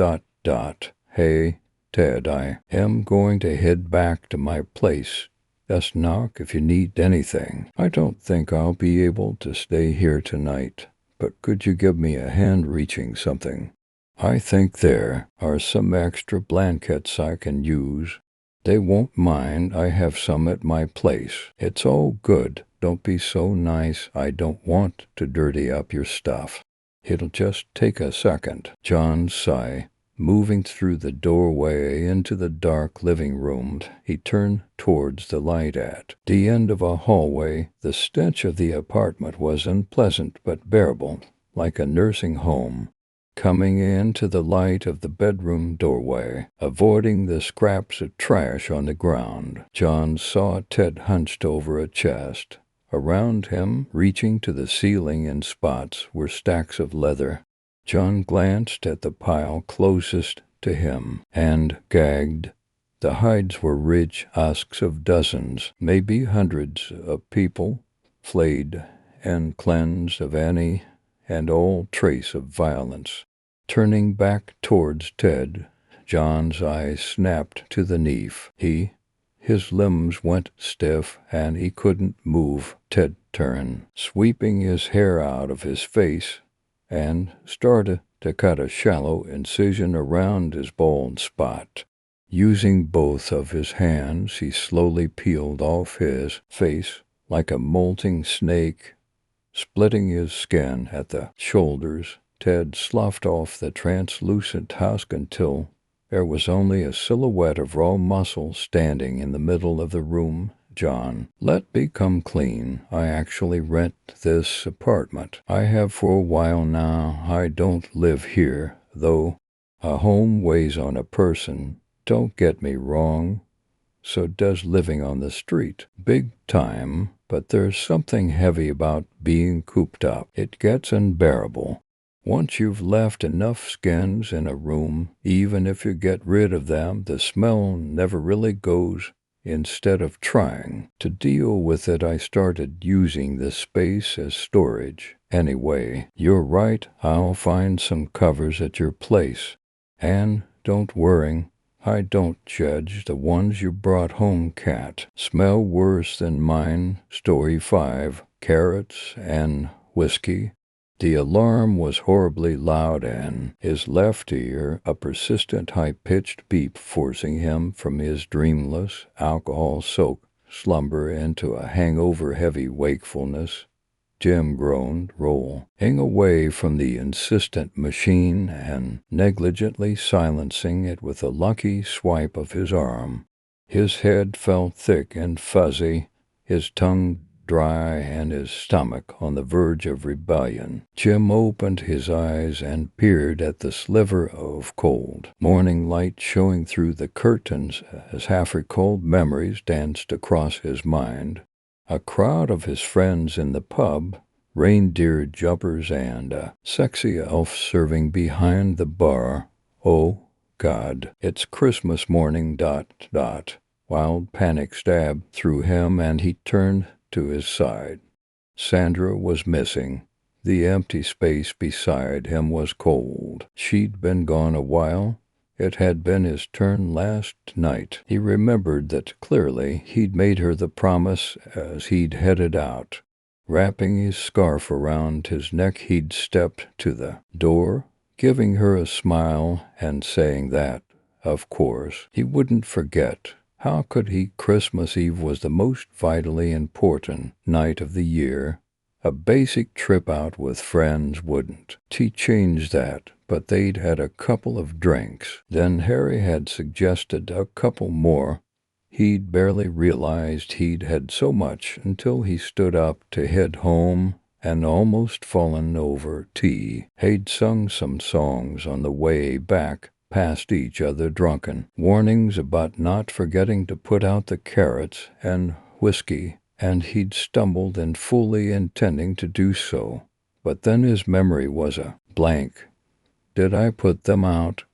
Hey, Ted, I am going to head back to my place Just knock if you need anything. I don't think I'll be able to stay here tonight, but could you give me a hand reaching something? I think there are some extra blankets I can use. They won't mind. I have some at my place. It's all good. Don't be so nice. I don't want to dirty up your stuff. It'll just take a second. John sighed. Moving through the doorway into the dark living room, he turned towards the light at the end of a hallway. The stench of the apartment was unpleasant but bearable, like a nursing home. Coming into the light of the bedroom doorway, avoiding the scraps of trash on the ground, John saw Ted hunched over a chest. Around him, reaching to the ceiling in spots, were stacks of leather. John glanced at the pile closest to him and gagged. The hides were rich husks of dozens, maybe hundreds of people, flayed and cleansed of any and all trace of violence. Turning back towards Ted, John's eyes snapped to the knife. His limbs went stiff and he couldn't move. Ted turned, sweeping his hair out of his face, and started to cut a shallow incision around his bald spot. Using both of his hands, he slowly peeled off his face like a molting snake, splitting his skin at the shoulders. Ted sloughed off the translucent husk until there was only a silhouette of raw muscle standing in the middle of the room. John, let me come clean. I actually rent this apartment. I have for a while now. I don't live here, though. A home weighs on a person. Don't get me wrong. So does living on the street. Big time, but there's something heavy about being cooped up. It gets unbearable. Once you've left enough skins in a room, even if you get rid of them, the smell never really goes. Instead of trying to deal with it, I started using this space as storage. Anyway, you're right. I'll find some covers at your place. And don't worry, I don't judge the ones you brought home, Cat. Smell worse than mine. Story 5, carrots and whiskey. The alarm was horribly loud and his left ear, a persistent high-pitched beep forcing him from his dreamless, alcohol-soaked slumber into a hangover-heavy wakefulness. Jim groaned, rolling away from the insistent machine and negligently silencing it with a lucky swipe of his arm. His head felt thick and fuzzy, his tongue dry and his stomach on the verge of rebellion. Jim opened his eyes and peered at the sliver of cold morning light showing through the curtains as half-recalled memories danced across his mind. A crowd of his friends in the pub, reindeer jumpers and a sexy elf serving behind the bar. Oh, God, it's Christmas morning, ... Wild panic stabbed through him and he turned to his side. Sandra was missing. The empty space beside him was cold. She'd been gone a while. It had been his turn last night. He remembered that clearly. He'd made her the promise as he'd headed out. Wrapping his scarf around his neck, he'd stepped to the door, giving her a smile and saying that, of course, he wouldn't forget. How could he? Christmas Eve was the most vitally important night of the year. A basic trip out with friends wouldn't. He changed that, but they'd had a couple of drinks. Then Harry had suggested a couple more. He'd barely realized he'd had so much until he stood up to head home and almost fallen over tea. They'd sung some songs on the way back, past each other drunken, warnings about not forgetting to put out the carrots and whiskey, and he'd stumbled in fully intending to do so. But then his memory was a blank. Did I put them out?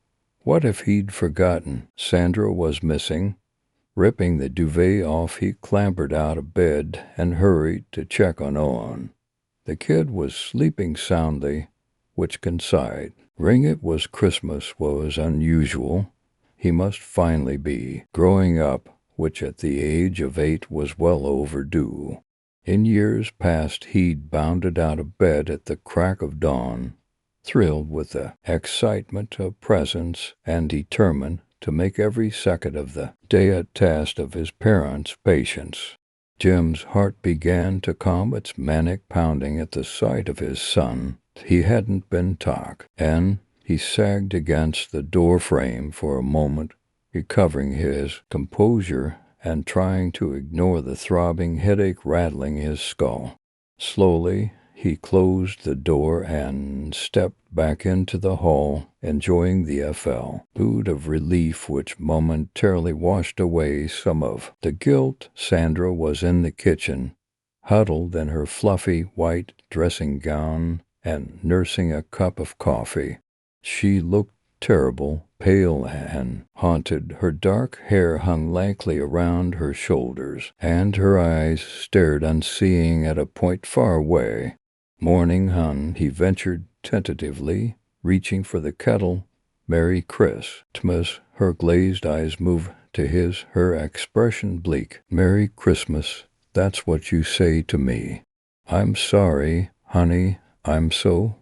What if he'd forgotten? Sandra was missing. Ripping the duvet off, he clambered out of bed and hurried to check on Owen. The kid was sleeping soundly, which sighed. Ring it was Christmas was unusual. He must finally be growing up. which at the age of 8 was well overdue. In years past he'd bounded out of bed at the crack of dawn, thrilled with the excitement of presents and determined to make every second of the day a test of his parents' patience. Jim's heart began to calm its manic pounding at the sight of his son. He hadn't been talked, and he sagged against the door frame for a moment, recovering his composure and trying to ignore the throbbing headache rattling his skull. Slowly, he closed the door and stepped back into the hall, enjoying the mood of relief which momentarily washed away some of the guilt. Sandra was in the kitchen, huddled in her fluffy white dressing gown and nursing a cup of coffee. She looked terrible, pale and haunted. Her dark hair hung lankly around her shoulders, and her eyes stared unseeing at a point far away. "Morning, hon," he ventured tentatively, reaching for the kettle. "Merry Christmas." Her glazed eyes moved to his, her expression bleak. "Merry Christmas, that's what you say to me." "I'm sorry, honey, I'm so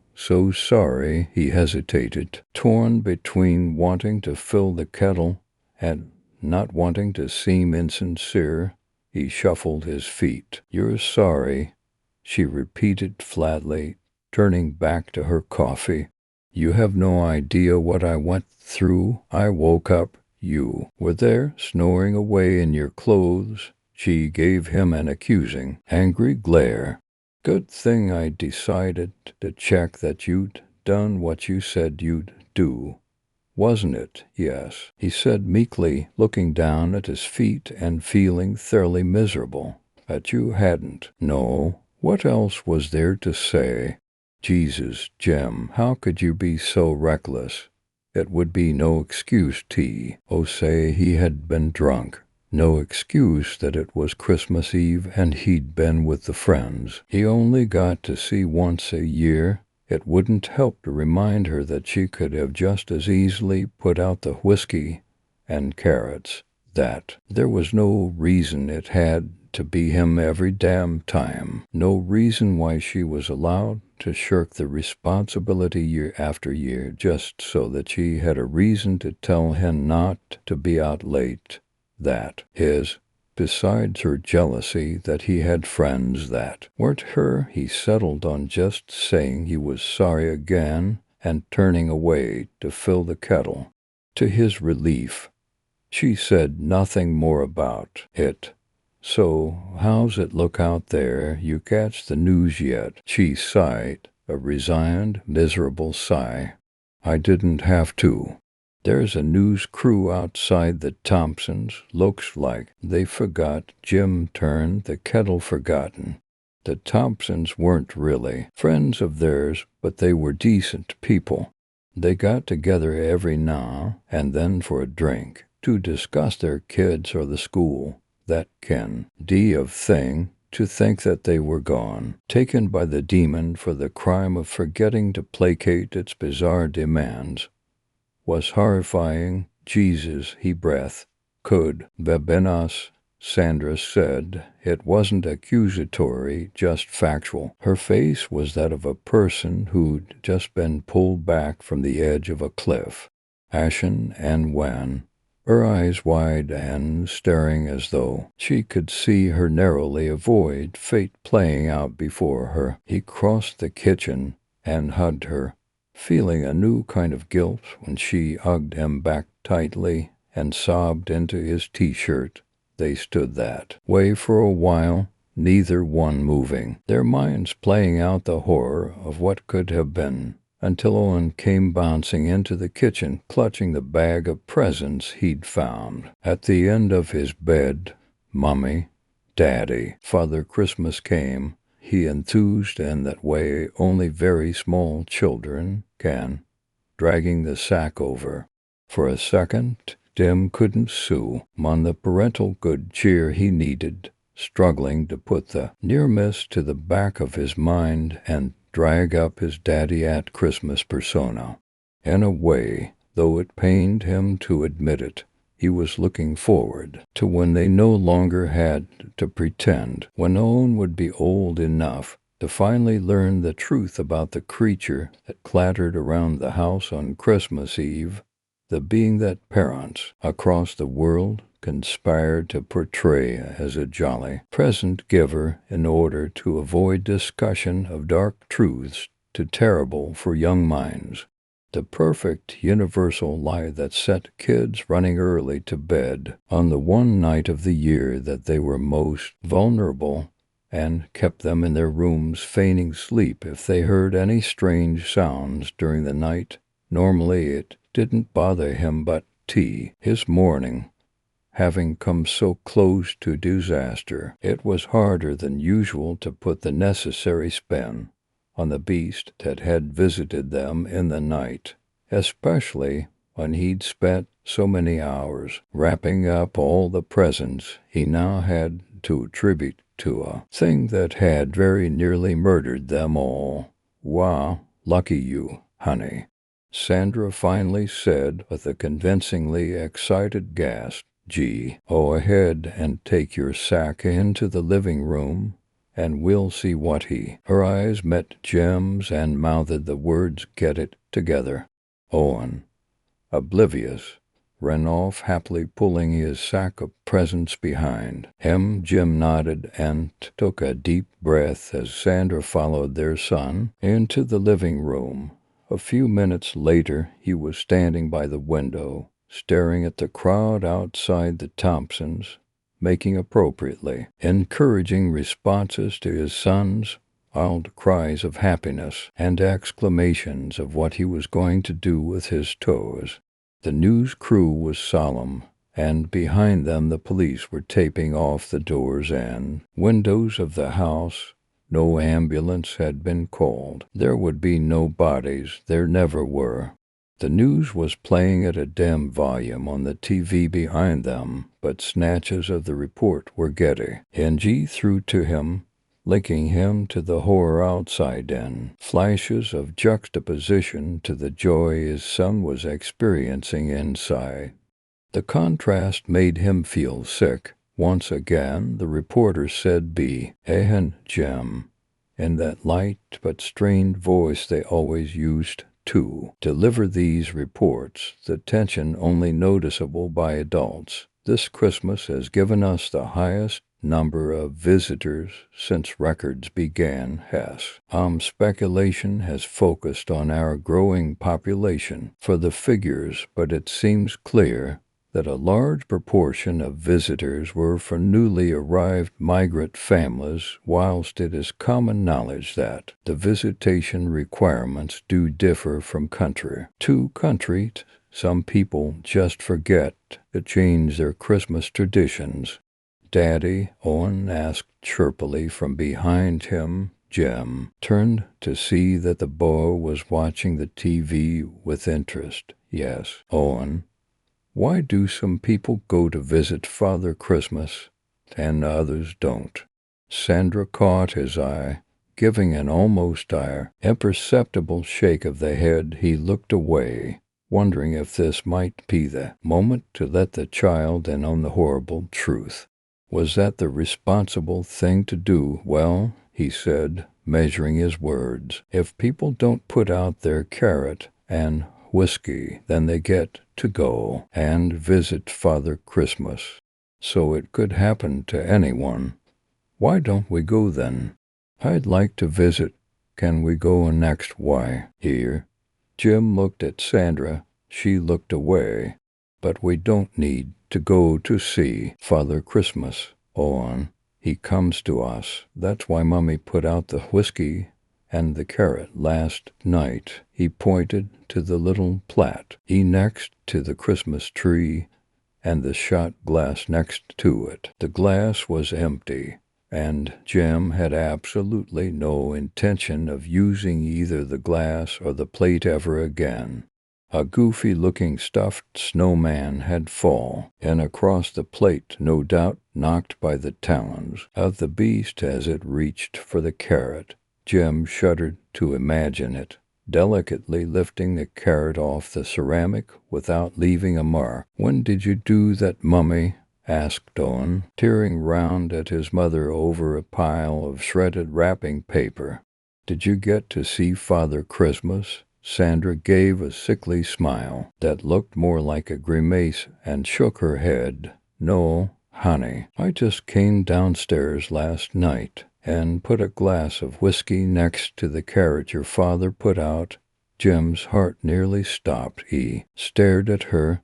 sorry." He hesitated, torn between wanting to fill the kettle and not wanting to seem insincere. He shuffled his feet. "You're sorry," she repeated flatly, turning back to her coffee. "You have no idea what I went through. I woke up. You were there, snoring away in your clothes." She gave him an accusing, angry glare. "Good thing I decided to check that you'd done what you said you'd do, wasn't it?" "Yes," he said meekly, looking down at his feet and feeling thoroughly miserable. "But you hadn't." "No. What else was there to say?" "Jesus, Jim, how could you be so reckless? It would be no excuse say he had been drunk. No excuse that it was Christmas Eve and he'd been with the friends he only got to see once a year. It wouldn't help to remind her that she could have just as easily put out the whiskey and carrots, that there was no reason it had to be him every damn time. No reason why she was allowed to shirk the responsibility year after year just so that she had a reason to tell him not to be out late. That is, besides her jealousy that he had friends that weren't her. He settled on just saying he was sorry again and turning away to fill the kettle. To his relief, she said nothing more about it. "So, how's it look out there? You catch the news yet?" She sighed, a resigned, miserable sigh. "I didn't have to. There's a news crew outside the Thompsons. Looks like they forgot." Jim turned the kettle. "Forgotten." The Thompsons weren't really friends of theirs, but they were decent people. They got together every now and then for a drink, to discuss their kids or the school, that kind of thing. To think that they were gone, taken by the demon for the crime of forgetting to placate its bizarre demands, was horrifying. "Jesus," he breathed. "Could have been us," Sandra said. It wasn't accusatory, just factual. Her face was that of a person who'd just been pulled back from the edge of a cliff, ashen and wan, her eyes wide and staring as though she could see her narrowly, avoid fate playing out before her. He crossed the kitchen and hugged her, feeling a new kind of guilt when she hugged him back tightly and sobbed into his t-shirt. They stood that way for a while, neither one moving, their minds playing out the horror of what could have been, until Owen came bouncing into the kitchen, clutching the bag of presents he'd found at the end of his bed. "Mummy, Daddy, Father Christmas came," he enthused in that way only very small children can, dragging the sack over. For a second, Tim couldn't sue on the parental good cheer he needed, struggling to put the near miss to the back of his mind and drag up his daddy at Christmas persona. In a way, though it pained him to admit it, he was looking forward to when they no longer had to pretend, when Owen would be old enough to finally learn the truth about the creature that clattered around the house on Christmas Eve, the being that parents across the world conspired to portray as a jolly present giver in order to avoid discussion of dark truths too terrible for young minds. The perfect universal lie that set kids running early to bed on the one night of the year that they were most vulnerable, and kept them in their rooms feigning sleep if they heard any strange sounds during the night. Normally it didn't bother him, but his morning, having come so close to disaster, it was harder than usual to put the necessary spin on the beast that had visited them in the night, especially when he'd spent so many hours wrapping up all the presents he now had to attribute to a thing that had very nearly murdered them all. "Wow, lucky you, honey," Sandra finally said with a convincingly excited gasp. "Gee, go ahead and take your sack into the living room, and we'll see what he—" Her eyes met Jim's and mouthed the words, "Get it together." Owen, oblivious, ran off happily, pulling his sack of presents behind him. Jim nodded and took a deep breath as Sandra followed their son into the living room. A few minutes later, he was standing by the window, staring at the crowd outside the Thompsons, making appropriately encouraging responses to his son's wild cries of happiness and exclamations of what he was going to do with his toes. The news crew was solemn, and behind them the police were taping off the doors and windows of the house. No ambulance had been called. There would be no bodies. There never were. The news was playing at a dim volume on the TV behind them, but snatches of the report were getting through to him, linking him to the horror outside in flashes of juxtaposition to the joy his son was experiencing inside. The contrast made him feel sick. Once again, the reporter said, Jim," in that light but strained voice they always used to deliver these reports, the tension only noticeable by adults. "This Christmas has given us the highest number of visitors since records began, Hess. Speculation has focused on our growing population for the figures, but it seems clear that a large proportion of visitors were from newly arrived migrant families, whilst it is common knowledge that the visitation requirements do differ from country to country. Some people just forget to change their Christmas traditions." "Daddy?" Owen asked chirpily from behind him. Jim turned to see that the boy was watching the TV with interest. "Yes, Owen. Why do some people go to visit Father Christmas and others don't?" Sandra caught his eye. Giving an almost imperceptible shake of the head, he looked away, wondering if this might be the moment to let the child in on the horrible truth. Was that the responsible thing to do? "Well," he said, measuring his words, "if people don't put out their carrot and whiskey, then they get to go and visit Father Christmas. So it could happen to anyone. Why don't we go then?" "I'd like to visit. Can we go next?" "Why, here." Jim looked at Sandra. She looked away. "But we don't need to go to see Father Christmas, Owen. He comes to us. That's why Mummy put out the whiskey and the carrot last night." He pointed to the little plate next to the Christmas tree and the shot glass next to it. The glass was empty, and Jim had absolutely no intention of using either the glass or the plate ever again. A goofy-looking stuffed snowman had fallen across the plate, no doubt knocked by the talons of the beast as it reached for the carrot. Jim shuddered to imagine it. delicately lifting the carrot off the ceramic without leaving a mark. "When did you do that, Mummy?" asked Owen, tearing round at his mother over a pile of shredded wrapping paper. "Did you get to see Father Christmas?" Sandra gave a sickly smile that looked more like a grimace and shook her head. "No, honey, I just came downstairs last night and put a glass of whiskey next to the carrot your father put out." Jim's heart nearly stopped. He stared at her,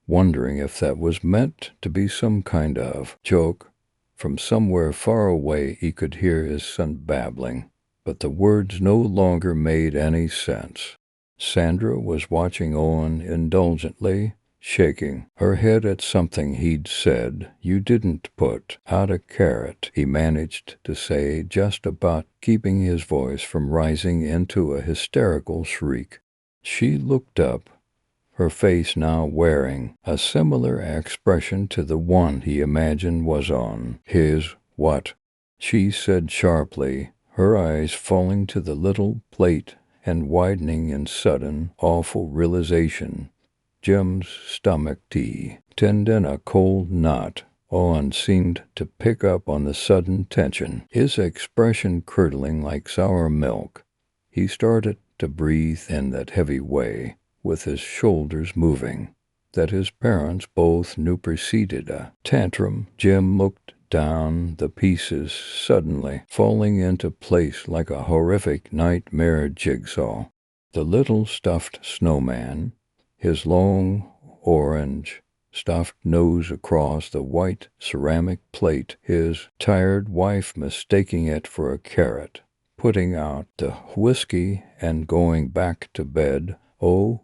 wondering if that was meant to be some kind of joke. From somewhere far away he could hear his son babbling, but the words no longer made any sense. Sandra was watching Owen indulgently, shaking her head at something he'd said. "You didn't put out a carrot," he managed to say, just about keeping his voice from rising into a hysterical shriek. She looked up, her face now wearing a similar expression to the one he imagined was on his. "What?" she said sharply, her eyes falling to the little plate and widening in sudden, awful realization. Jim's stomach tightened in a cold knot. Owen seemed to pick up on the sudden tension, his expression curdling like sour milk. He started to breathe in that heavy way, with his shoulders moving, that his parents both knew preceded a tantrum. Jim looked down, the pieces suddenly falling into place like a horrific nightmare jigsaw. The little stuffed snowman, his long orange stuffed nose across the white ceramic plate, his tired wife mistaking it for a carrot, putting out the whiskey and going back to bed. "Oh,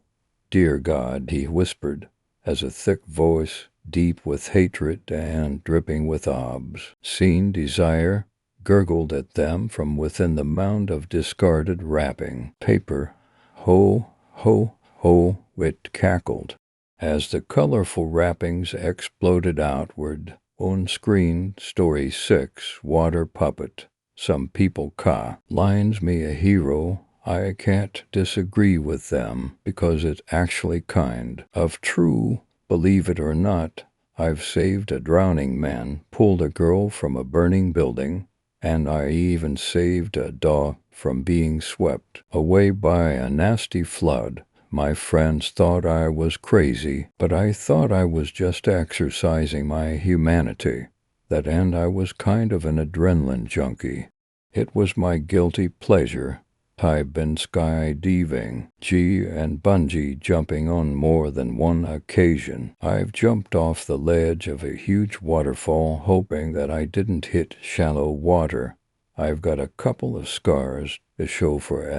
dear God," he whispered, as a thick voice, deep with hatred and dripping with obscene desire, gurgled at them from within the mound of discarded wrapping paper. "Ho, ho, ho," it cackled, as the colorful wrappings exploded outward. On screen, Story 6, Water Puppet. "Some people lines me a hero. I can't disagree with them, because it's actually kind of true. Believe it or not, I've saved a drowning man, pulled a girl from a burning building, and I even saved a dog from being swept away by a nasty flood. My friends thought I was crazy, but I thought I was just exercising my humanity. And I was kind of an adrenaline junkie. It was my guilty pleasure. I've been skydiving, and bungee jumping on more than one occasion. I've jumped off the ledge of a huge waterfall hoping that I didn't hit shallow water. I've got a couple of scars to show for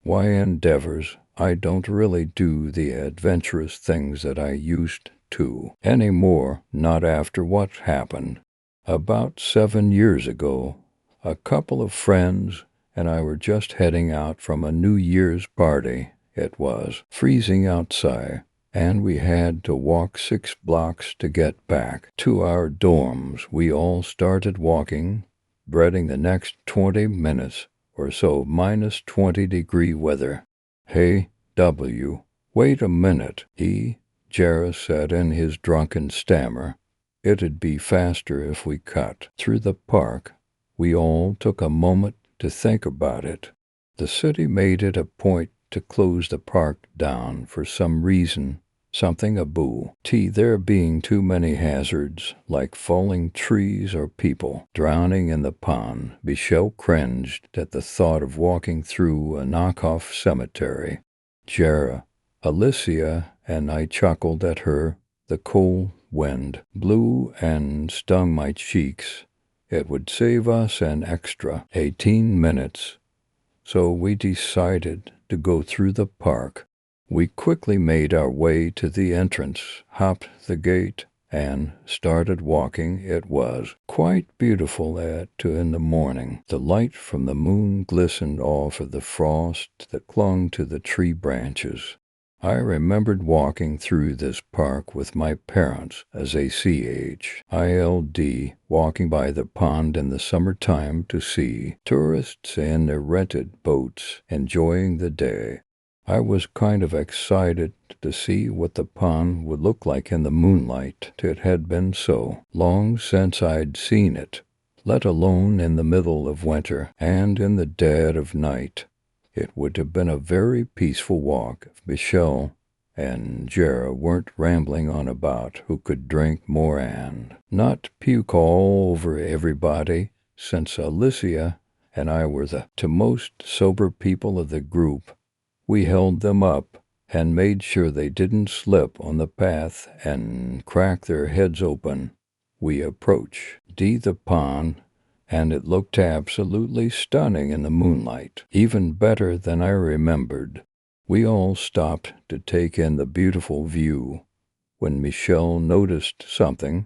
my endeavors. I don't really do the adventurous things that I used to anymore, not after what happened. About 7 years ago, a couple of friends and I were just heading out from a New Year's party. It was freezing outside, and we had to walk 6 blocks to get back to our dorms. We all started walking, dreading the next 20 minutes or so, minus 20-degree weather. "Hey, W, wait a minute," Jarrah said in his drunken stammer. "It'd be faster if we cut through the park." We all took a moment to think about it. The city made it a point to close the park down for some reason, something about there being too many hazards, like falling trees or people drowning in the pond. Michelle cringed at the thought of walking through a knockoff cemetery. Jarrah, Alicia, and I chuckled at her. The cold wind blew and stung my cheeks. It would save us an extra 18 minutes, so we decided to go through the park. We quickly made our way to the entrance, hopped the gate, and started walking. It was quite beautiful at 2 in the morning. The light from the moon glistened off of the frost that clung to the tree branches. I remembered walking through this park with my parents as a child, walking by the pond in the summertime to see tourists in their rented boats enjoying the day. I was kind of excited to see what the pond would look like in the moonlight. It had been so long since I'd seen it, let alone in the middle of winter and in the dead of night. It would have been a very peaceful walk if Michelle and Jera weren't rambling on about who could drink more and not puke all over everybody, since Alicia and I were the two most sober people of the group. We held them up and made sure they didn't slip on the path and crack their heads open. We approached the pond, and it looked absolutely stunning in the moonlight, even better than I remembered. We all stopped to take in the beautiful view, when Michelle noticed something.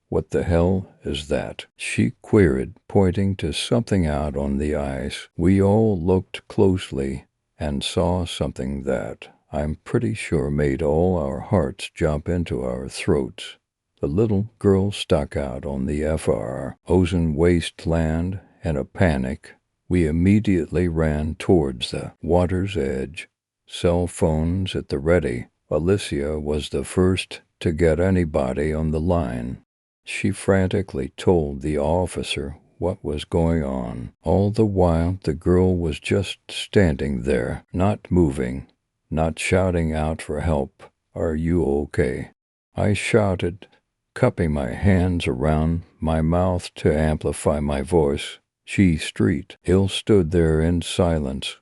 "What the hell is that?" she queried, pointing to something out on the ice. We all looked closely and saw something that I'm pretty sure made all our hearts jump into our throats. The little girl stuck out on the frozen wasteland. In a panic, we immediately ran towards the water's edge, cell phones at the ready. Alicia was the first to get anybody on the line. She frantically told the officer what was going on. All the while, the girl was just standing there, not moving, not shouting out for help. "Are you okay?" I shouted, cupping my hands around my mouth to amplify my voice. She still stood there in silence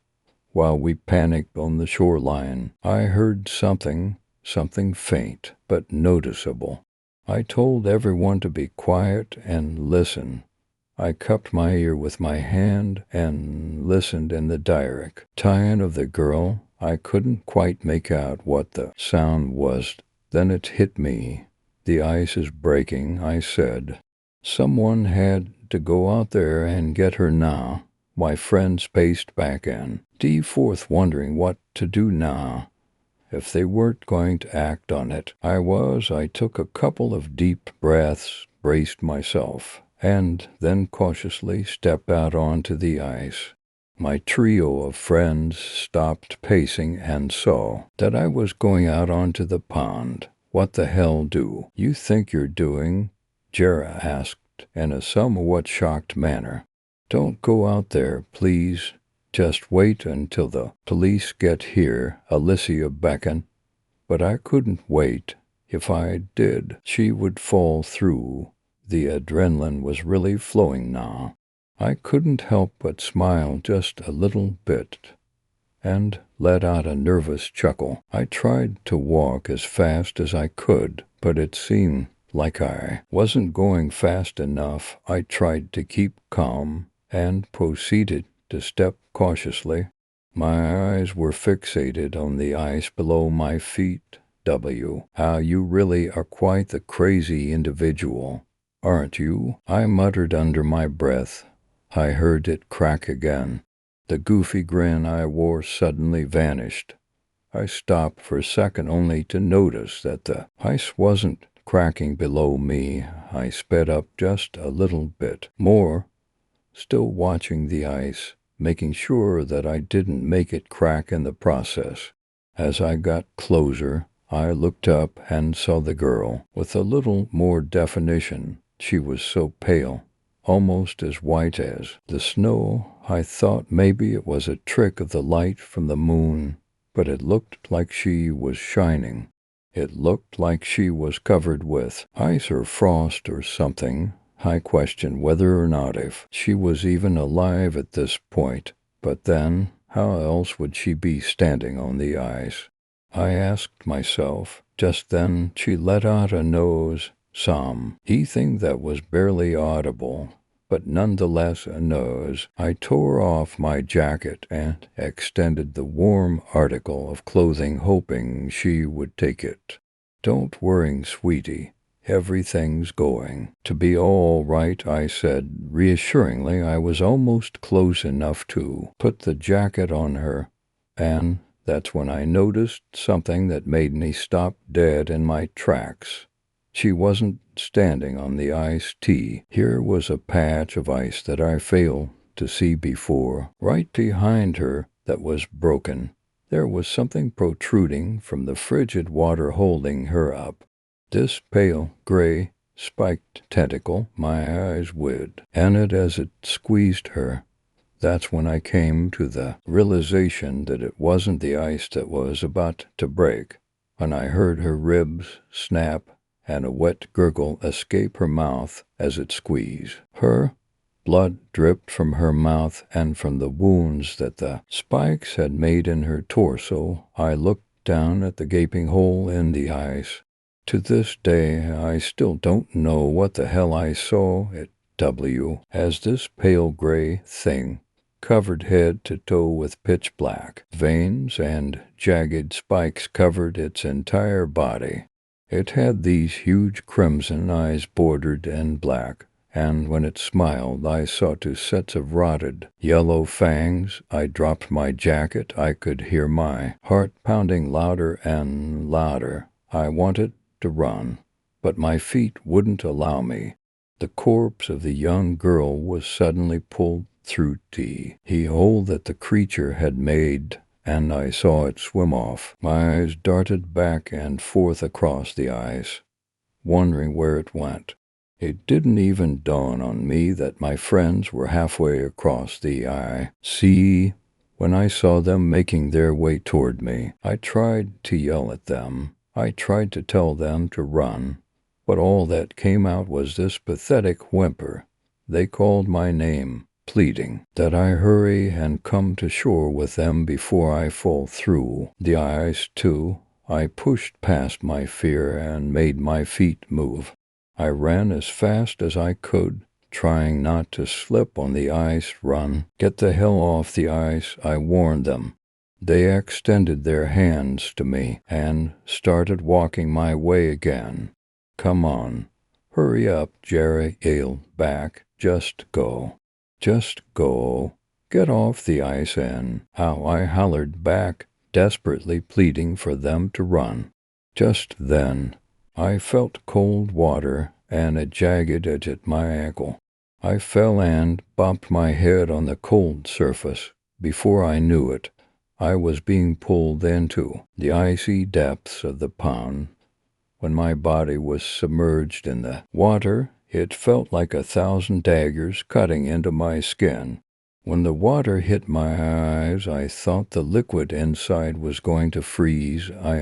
while we panicked on the shoreline. I heard something faint but noticeable. I told everyone to be quiet and listen. I cupped my ear with my hand and listened in the direct tone of the girl. I couldn't quite make out what the sound was. Then it hit me. "The ice is breaking," I said. "Someone had to go out there and get her now." My friends paced back and forth, wondering what to do now. If they weren't going to act on it, I took a couple of deep breaths, braced myself, and then cautiously stepped out onto the ice. My trio of friends stopped pacing and saw that I was going out onto the pond. "What the hell do you think you're doing?" Jera asked in a somewhat shocked manner. "Don't go out there, please. Just wait until the police get here," Alicia beckoned. But I couldn't wait. If I did, she would fall through. The adrenaline was really flowing now. I couldn't help but smile just a little bit and let out a nervous chuckle. I tried to walk as fast as I could, but it seemed like I wasn't going fast enough. I tried to keep calm and proceeded to step cautiously. My eyes were fixated on the ice below my feet. How you really are quite the crazy individual, aren't you?" I muttered under my breath. I heard it crack again. The goofy grin I wore suddenly vanished. I stopped for a second only to notice that the ice wasn't cracking below me. I sped up just a little bit more, still watching the ice, making sure that I didn't make it crack in the process. As I got closer, I looked up and saw the girl with a little more definition. She was so pale, almost as white as the snow. I thought maybe it was a trick of the light from the moon, but it looked like she was shining. It looked like she was covered with ice or frost or something. I questioned whether or not if she was even alive at this point. But then, how else would she be standing on the ice? I asked myself. Just then, she let out a nose, something that was barely audible, but nonetheless a nose. I tore off my jacket and extended the warm article of clothing, hoping she would take it. "Don't worry, sweetie. Everything's going to be all right," I said reassuringly. I was almost close enough to put the jacket on her, and that's when I noticed something that made me stop dead in my tracks. She wasn't standing on the ice. Here was a patch of ice that I failed to see before, right behind her, that was broken. There was something protruding from the frigid water holding her up. This pale, gray, spiked tentacle, my eyes would, and as it squeezed her, that's when I came to the realization that it wasn't the ice that was about to break, and I heard her ribs snap and a wet gurgle escape her mouth as it squeezed. Her blood dripped from her mouth and from the wounds that the spikes had made in her torso. I looked down at the gaping hole in the ice. To this day, I still don't know what the hell I saw at W, as this pale gray thing, covered head to toe with pitch black. Veins and jagged spikes covered its entire body. It had these huge crimson eyes bordered in black, and when it smiled I saw two sets of rotted yellow fangs. I dropped my jacket. I could hear my heart pounding louder and louder. I wanted to run, but my feet wouldn't allow me. The corpse of the young girl was suddenly pulled through the hole that the creature had made, and I saw it swim off. My eyes darted back and forth across the ice, wondering where it went. It didn't even dawn on me that my friends were halfway across the sea when I saw them making their way toward me. I tried to yell at them. I tried to tell them to run, but all that came out was this pathetic whimper. They called my name, pleading that I hurry and come to shore with them before I fall through the ice, too. I pushed past my fear and made my feet move. I ran as fast as I could, trying not to slip on the ice. Run. Get the hell off the ice, I warned them. They extended their hands to me and started walking my way again. Come on. Hurry up, Jerry yelled back. Just go. Just go. Get off the ice and how I hollered back, desperately pleading for them to run. Just then, I felt cold water and a jagged edge at my ankle. I fell and bumped my head on the cold surface. Before I knew it, I was being pulled into the icy depths of the pond. When my body was submerged in the water, it felt like 1,000 daggers cutting into my skin. When the water hit my eyes, I thought the liquid inside was going to freeze. I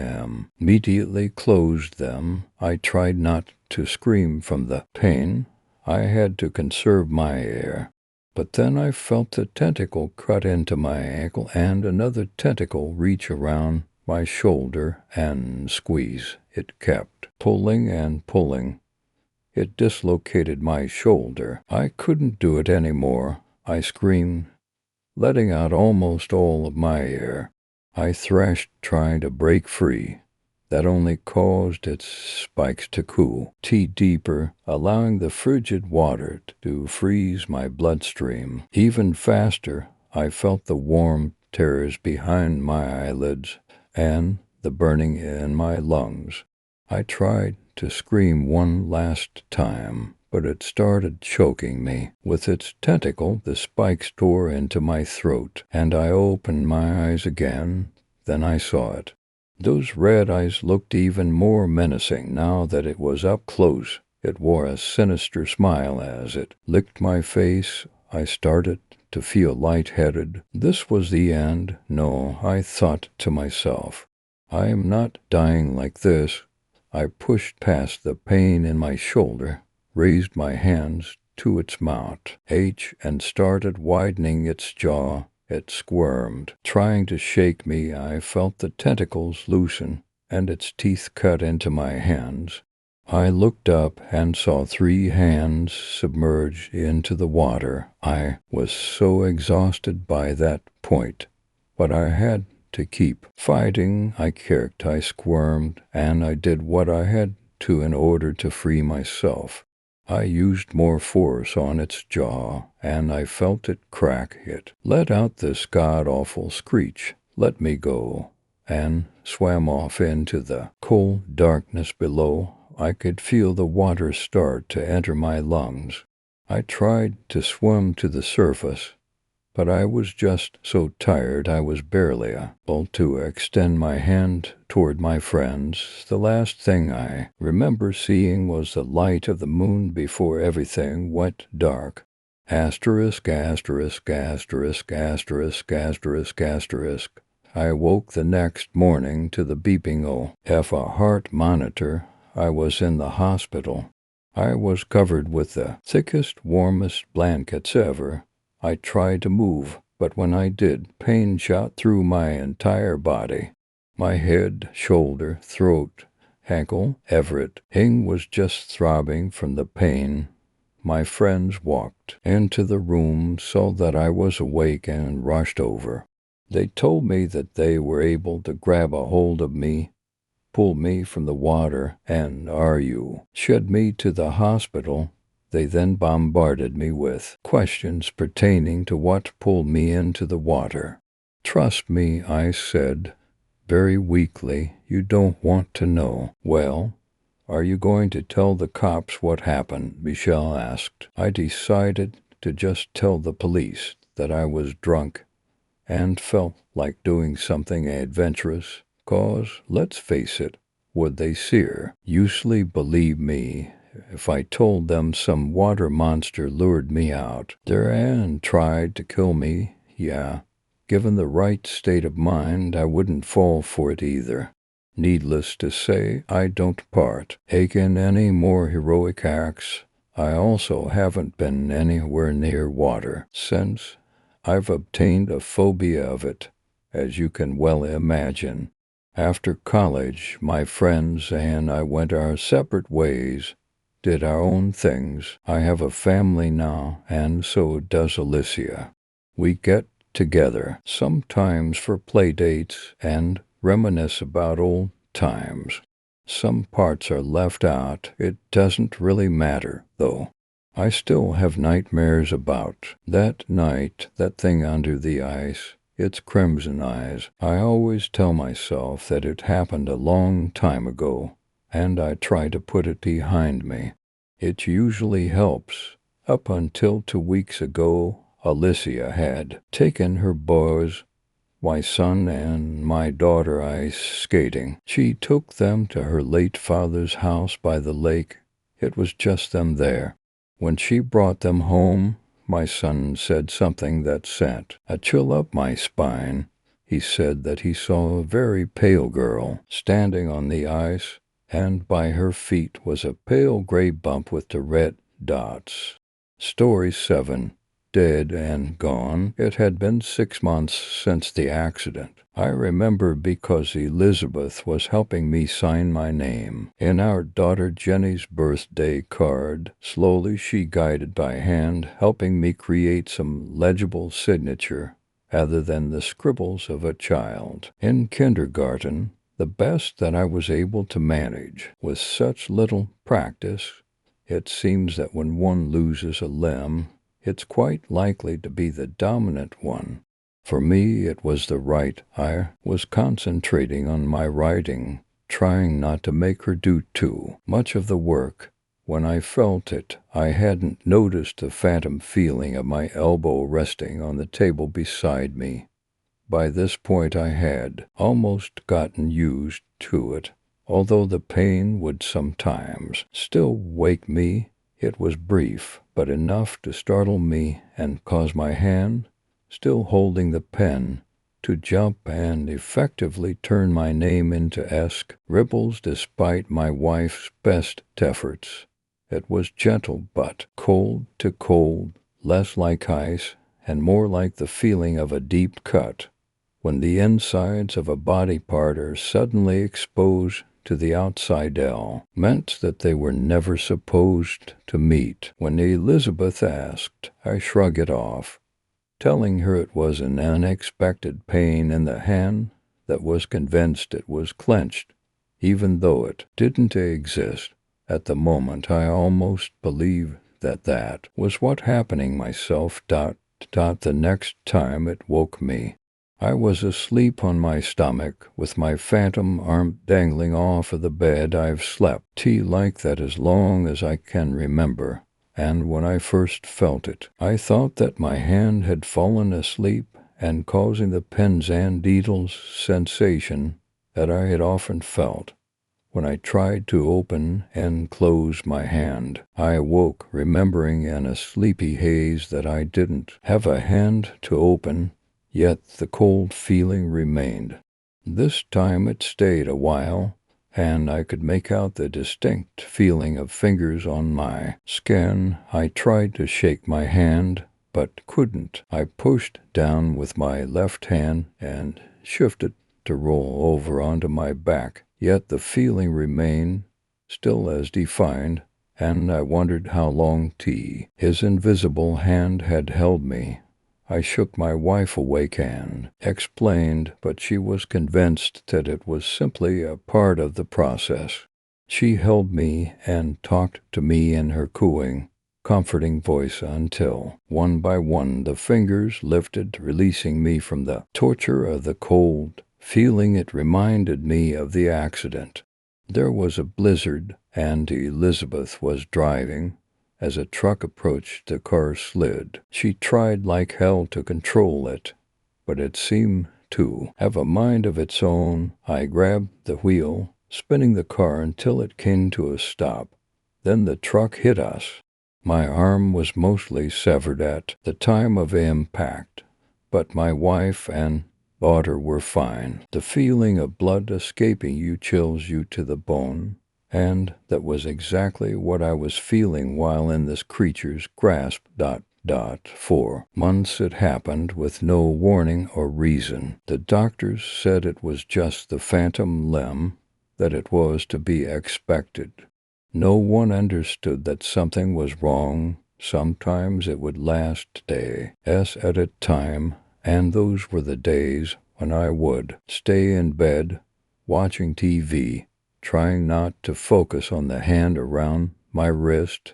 immediately closed them. I tried not to scream from the pain. I had to conserve my air. But then I felt a tentacle cut into my ankle and another tentacle reach around my shoulder and squeeze. It kept pulling and pulling. It dislocated my shoulder. I couldn't do it anymore. I screamed, letting out almost all of my air. I thrashed, trying to break free. That only caused its spikes to cool deeper, allowing the frigid water to freeze my bloodstream. Even faster, I felt the warm tears behind my eyelids and the burning in my lungs. I tried to scream one last time, but it started choking me. With its tentacle, the spikes tore into my throat, and I opened my eyes again. Then I saw it. Those red eyes looked even more menacing now that it was up close. It wore a sinister smile as it licked my face. I started to feel lightheaded. This was the end. No, I thought to myself, I am not dying like this. I pushed past the pain in my shoulder, raised my hands to its mouth, and started widening its jaw. It squirmed, trying to shake me. I felt the tentacles loosen, and its teeth cut into my hands. I looked up and saw 3 hands submerged into the water. I was so exhausted by that point, but I had to keep fighting. I kicked, I squirmed, and I did what I had to in order to free myself. I used more force on its jaw, and I felt it crack. It let out this god-awful screech, let me go, and swam off into the cold darkness below. I could feel the water start to enter my lungs. I tried to swim to the surface, but I was just so tired I was barely able to extend my hand toward my friends. The last thing I remember seeing was the light of the moon before everything went dark. Asterisk, asterisk, asterisk, asterisk, asterisk, asterisk. I awoke the next morning to the beeping of a heart monitor. I was in the hospital. I was covered with the thickest, warmest blankets ever. I tried to move, but when I did, pain shot through my entire body. My head, shoulder, throat, ankle, everything was just throbbing from the pain. My friends walked into the room, saw that I was awake, and rushed over. They told me that they were able to grab a hold of me, pull me from the water, and shed me to the hospital. They then bombarded me with questions pertaining to what pulled me into the water. Trust me, I said, very weakly, you don't want to know. Well, are you going to tell the cops what happened? Michelle asked. I decided to just tell the police that I was drunk and felt like doing something adventurous, 'cause, let's face it, would they seriously believe me if I told them some water monster lured me out there and tried to kill me? Yeah, given the right state of mind, I wouldn't fall for it either. Needless to say, I don't partake in any more heroic acts. I also haven't been anywhere near water since. I've obtained a phobia of it, as you can well imagine. After college, my friends and I went our separate ways, did our own things. I have a family now, and so does Alicia. We get together sometimes for play dates and reminisce about old times. Some parts are left out. It doesn't really matter, though. I still have nightmares about that night, that thing under the ice, its crimson eyes. I always tell myself that it happened a long time ago, and I try to put it behind me. It usually helps. Up until 2 weeks ago, Alicia had taken her boys, my son and my daughter, ice skating. She took them to her late father's house by the lake. It was just them there. When she brought them home, my son said something that sent a chill up my spine. He said that he saw a very pale girl standing on the ice, and by her feet was a pale gray bump with the red dots. Story 7. Dead and gone. It had been 6 months since the accident. I remember because Elizabeth was helping me sign my name in our daughter Jenny's birthday card. Slowly she guided by hand, helping me create some legible signature other than the scribbles of a child. In kindergarten, the best that I was able to manage. With such little practice, it seems that when one loses a limb, it's quite likely to be the dominant one. For me, it was the right. I was concentrating on my writing, trying not to make her do too much of the work. When I felt it, I hadn't noticed the phantom feeling of my elbow resting on the table beside me. By this point I had almost gotten used to it, although the pain would sometimes still wake me. It was brief, but enough to startle me and cause my hand, still holding the pen, to jump and effectively turn my name into scribbles despite my wife's best efforts. It was gentle but cold to cold, less like ice and more like the feeling of a deep cut, when the insides of a body part are suddenly exposed to the outside meant that they were never supposed to meet. When Elizabeth asked, I shrugged it off, telling her it was an unexpected pain in the hand that was convinced it was clenched, even though it didn't exist. At the moment, I almost believed that that was what happening myself. The next time it woke me, I was asleep on my stomach, with my phantom arm dangling off of the bed. I've slept like that as long as I can remember. and when I first felt it, I thought that my hand had fallen asleep and causing the pins and needles sensation that I had often felt when I tried to open and close my hand. I awoke remembering in a sleepy haze that I didn't have a hand to open, yet the cold feeling remained. This time it stayed a while, and I could make out the distinct feeling of fingers on my skin. I tried to shake my hand, but couldn't. I pushed down with my left hand and shifted to roll over onto my back, yet the feeling remained still as defined, and I wondered how long his invisible hand had held me. I shook my wife awake and explained, but she was convinced that it was simply a part of the process. She held me and talked to me in her cooing, comforting voice until, one by one, the fingers lifted, releasing me from the torture of the cold feeling. It reminded me of the accident. There was a blizzard, and Elizabeth was driving. As a truck approached, the car slid. She tried like hell to control it, but it seemed to have a mind of its own. I grabbed the wheel, spinning the car until it came to a stop. Then the truck hit us. My arm was mostly severed at the time of impact, but my wife and daughter were fine. The feeling of blood escaping you chills you to the bone, and that was exactly what I was feeling while in this creature's grasp. For months it happened with no warning or reason. The doctors said it was just the phantom limb, that it was to be expected. No one understood that something was wrong. Sometimes it would last days at a time, and those were the days when I would stay in bed, watching TV, trying not to focus on the hand around my wrist,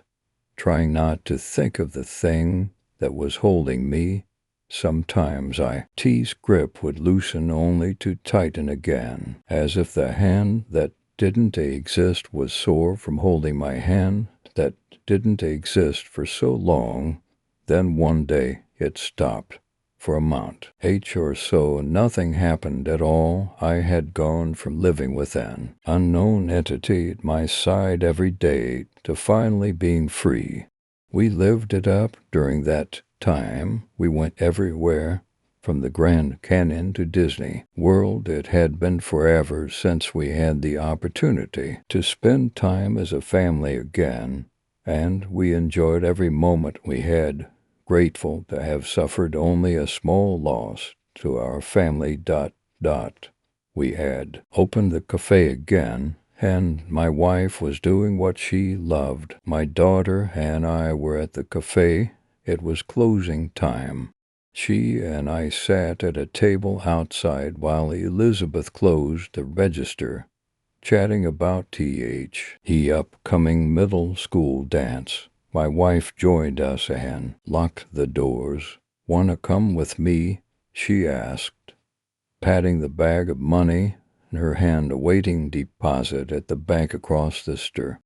trying not to think of the thing that was holding me. Sometimes T's grip would loosen only to tighten again, as if the hand that didn't exist was sore from holding my hand that didn't exist for so long. Then one day it stopped. For a month or so, nothing happened at all. I had gone from living with an unknown entity at my side every day to finally being free. We lived it up during that time. We went everywhere, from the Grand Canyon to Disney World. It had been forever since we had the opportunity to spend time as a family again, and we enjoyed every moment we had, grateful to have suffered only a small loss to our family. We had opened the cafe again, and my wife was doing what she loved. My daughter and I were at the cafe. It was closing time. She and I sat at a table outside while Elizabeth closed the register, chatting about the upcoming middle school dance. My wife joined us and locked the doors. "Wanna come with me?" she asked, patting the bag of money in her hand awaiting deposit at the bank across the street.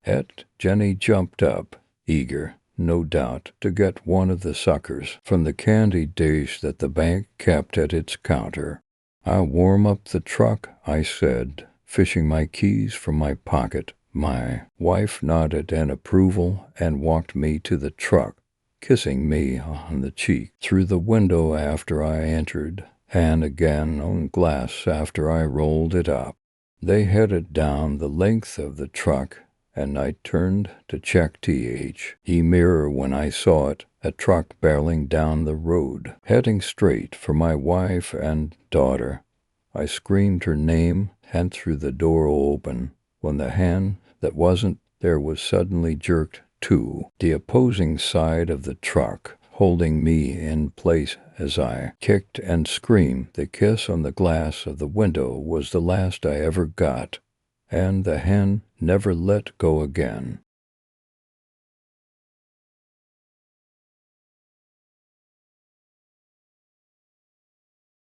Jenny jumped up, eager, no doubt, to get one of the suckers from the candy dish that the bank kept at its counter. "I'll warm up the truck," I said, fishing my keys from my pocket. My wife nodded in approval and walked me to the truck, kissing me on the cheek through the window after I entered, and again on glass after I rolled it up. They headed down the length of the truck, and I turned to check the mirror when I saw it, a truck barreling down the road, heading straight for my wife and daughter. I screamed her name and threw the door open when the hand that wasn't there was suddenly jerked to the opposing side of the truck, holding me in place as I kicked and screamed. The kiss on the glass of the window was the last I ever got, and the hand never let go again.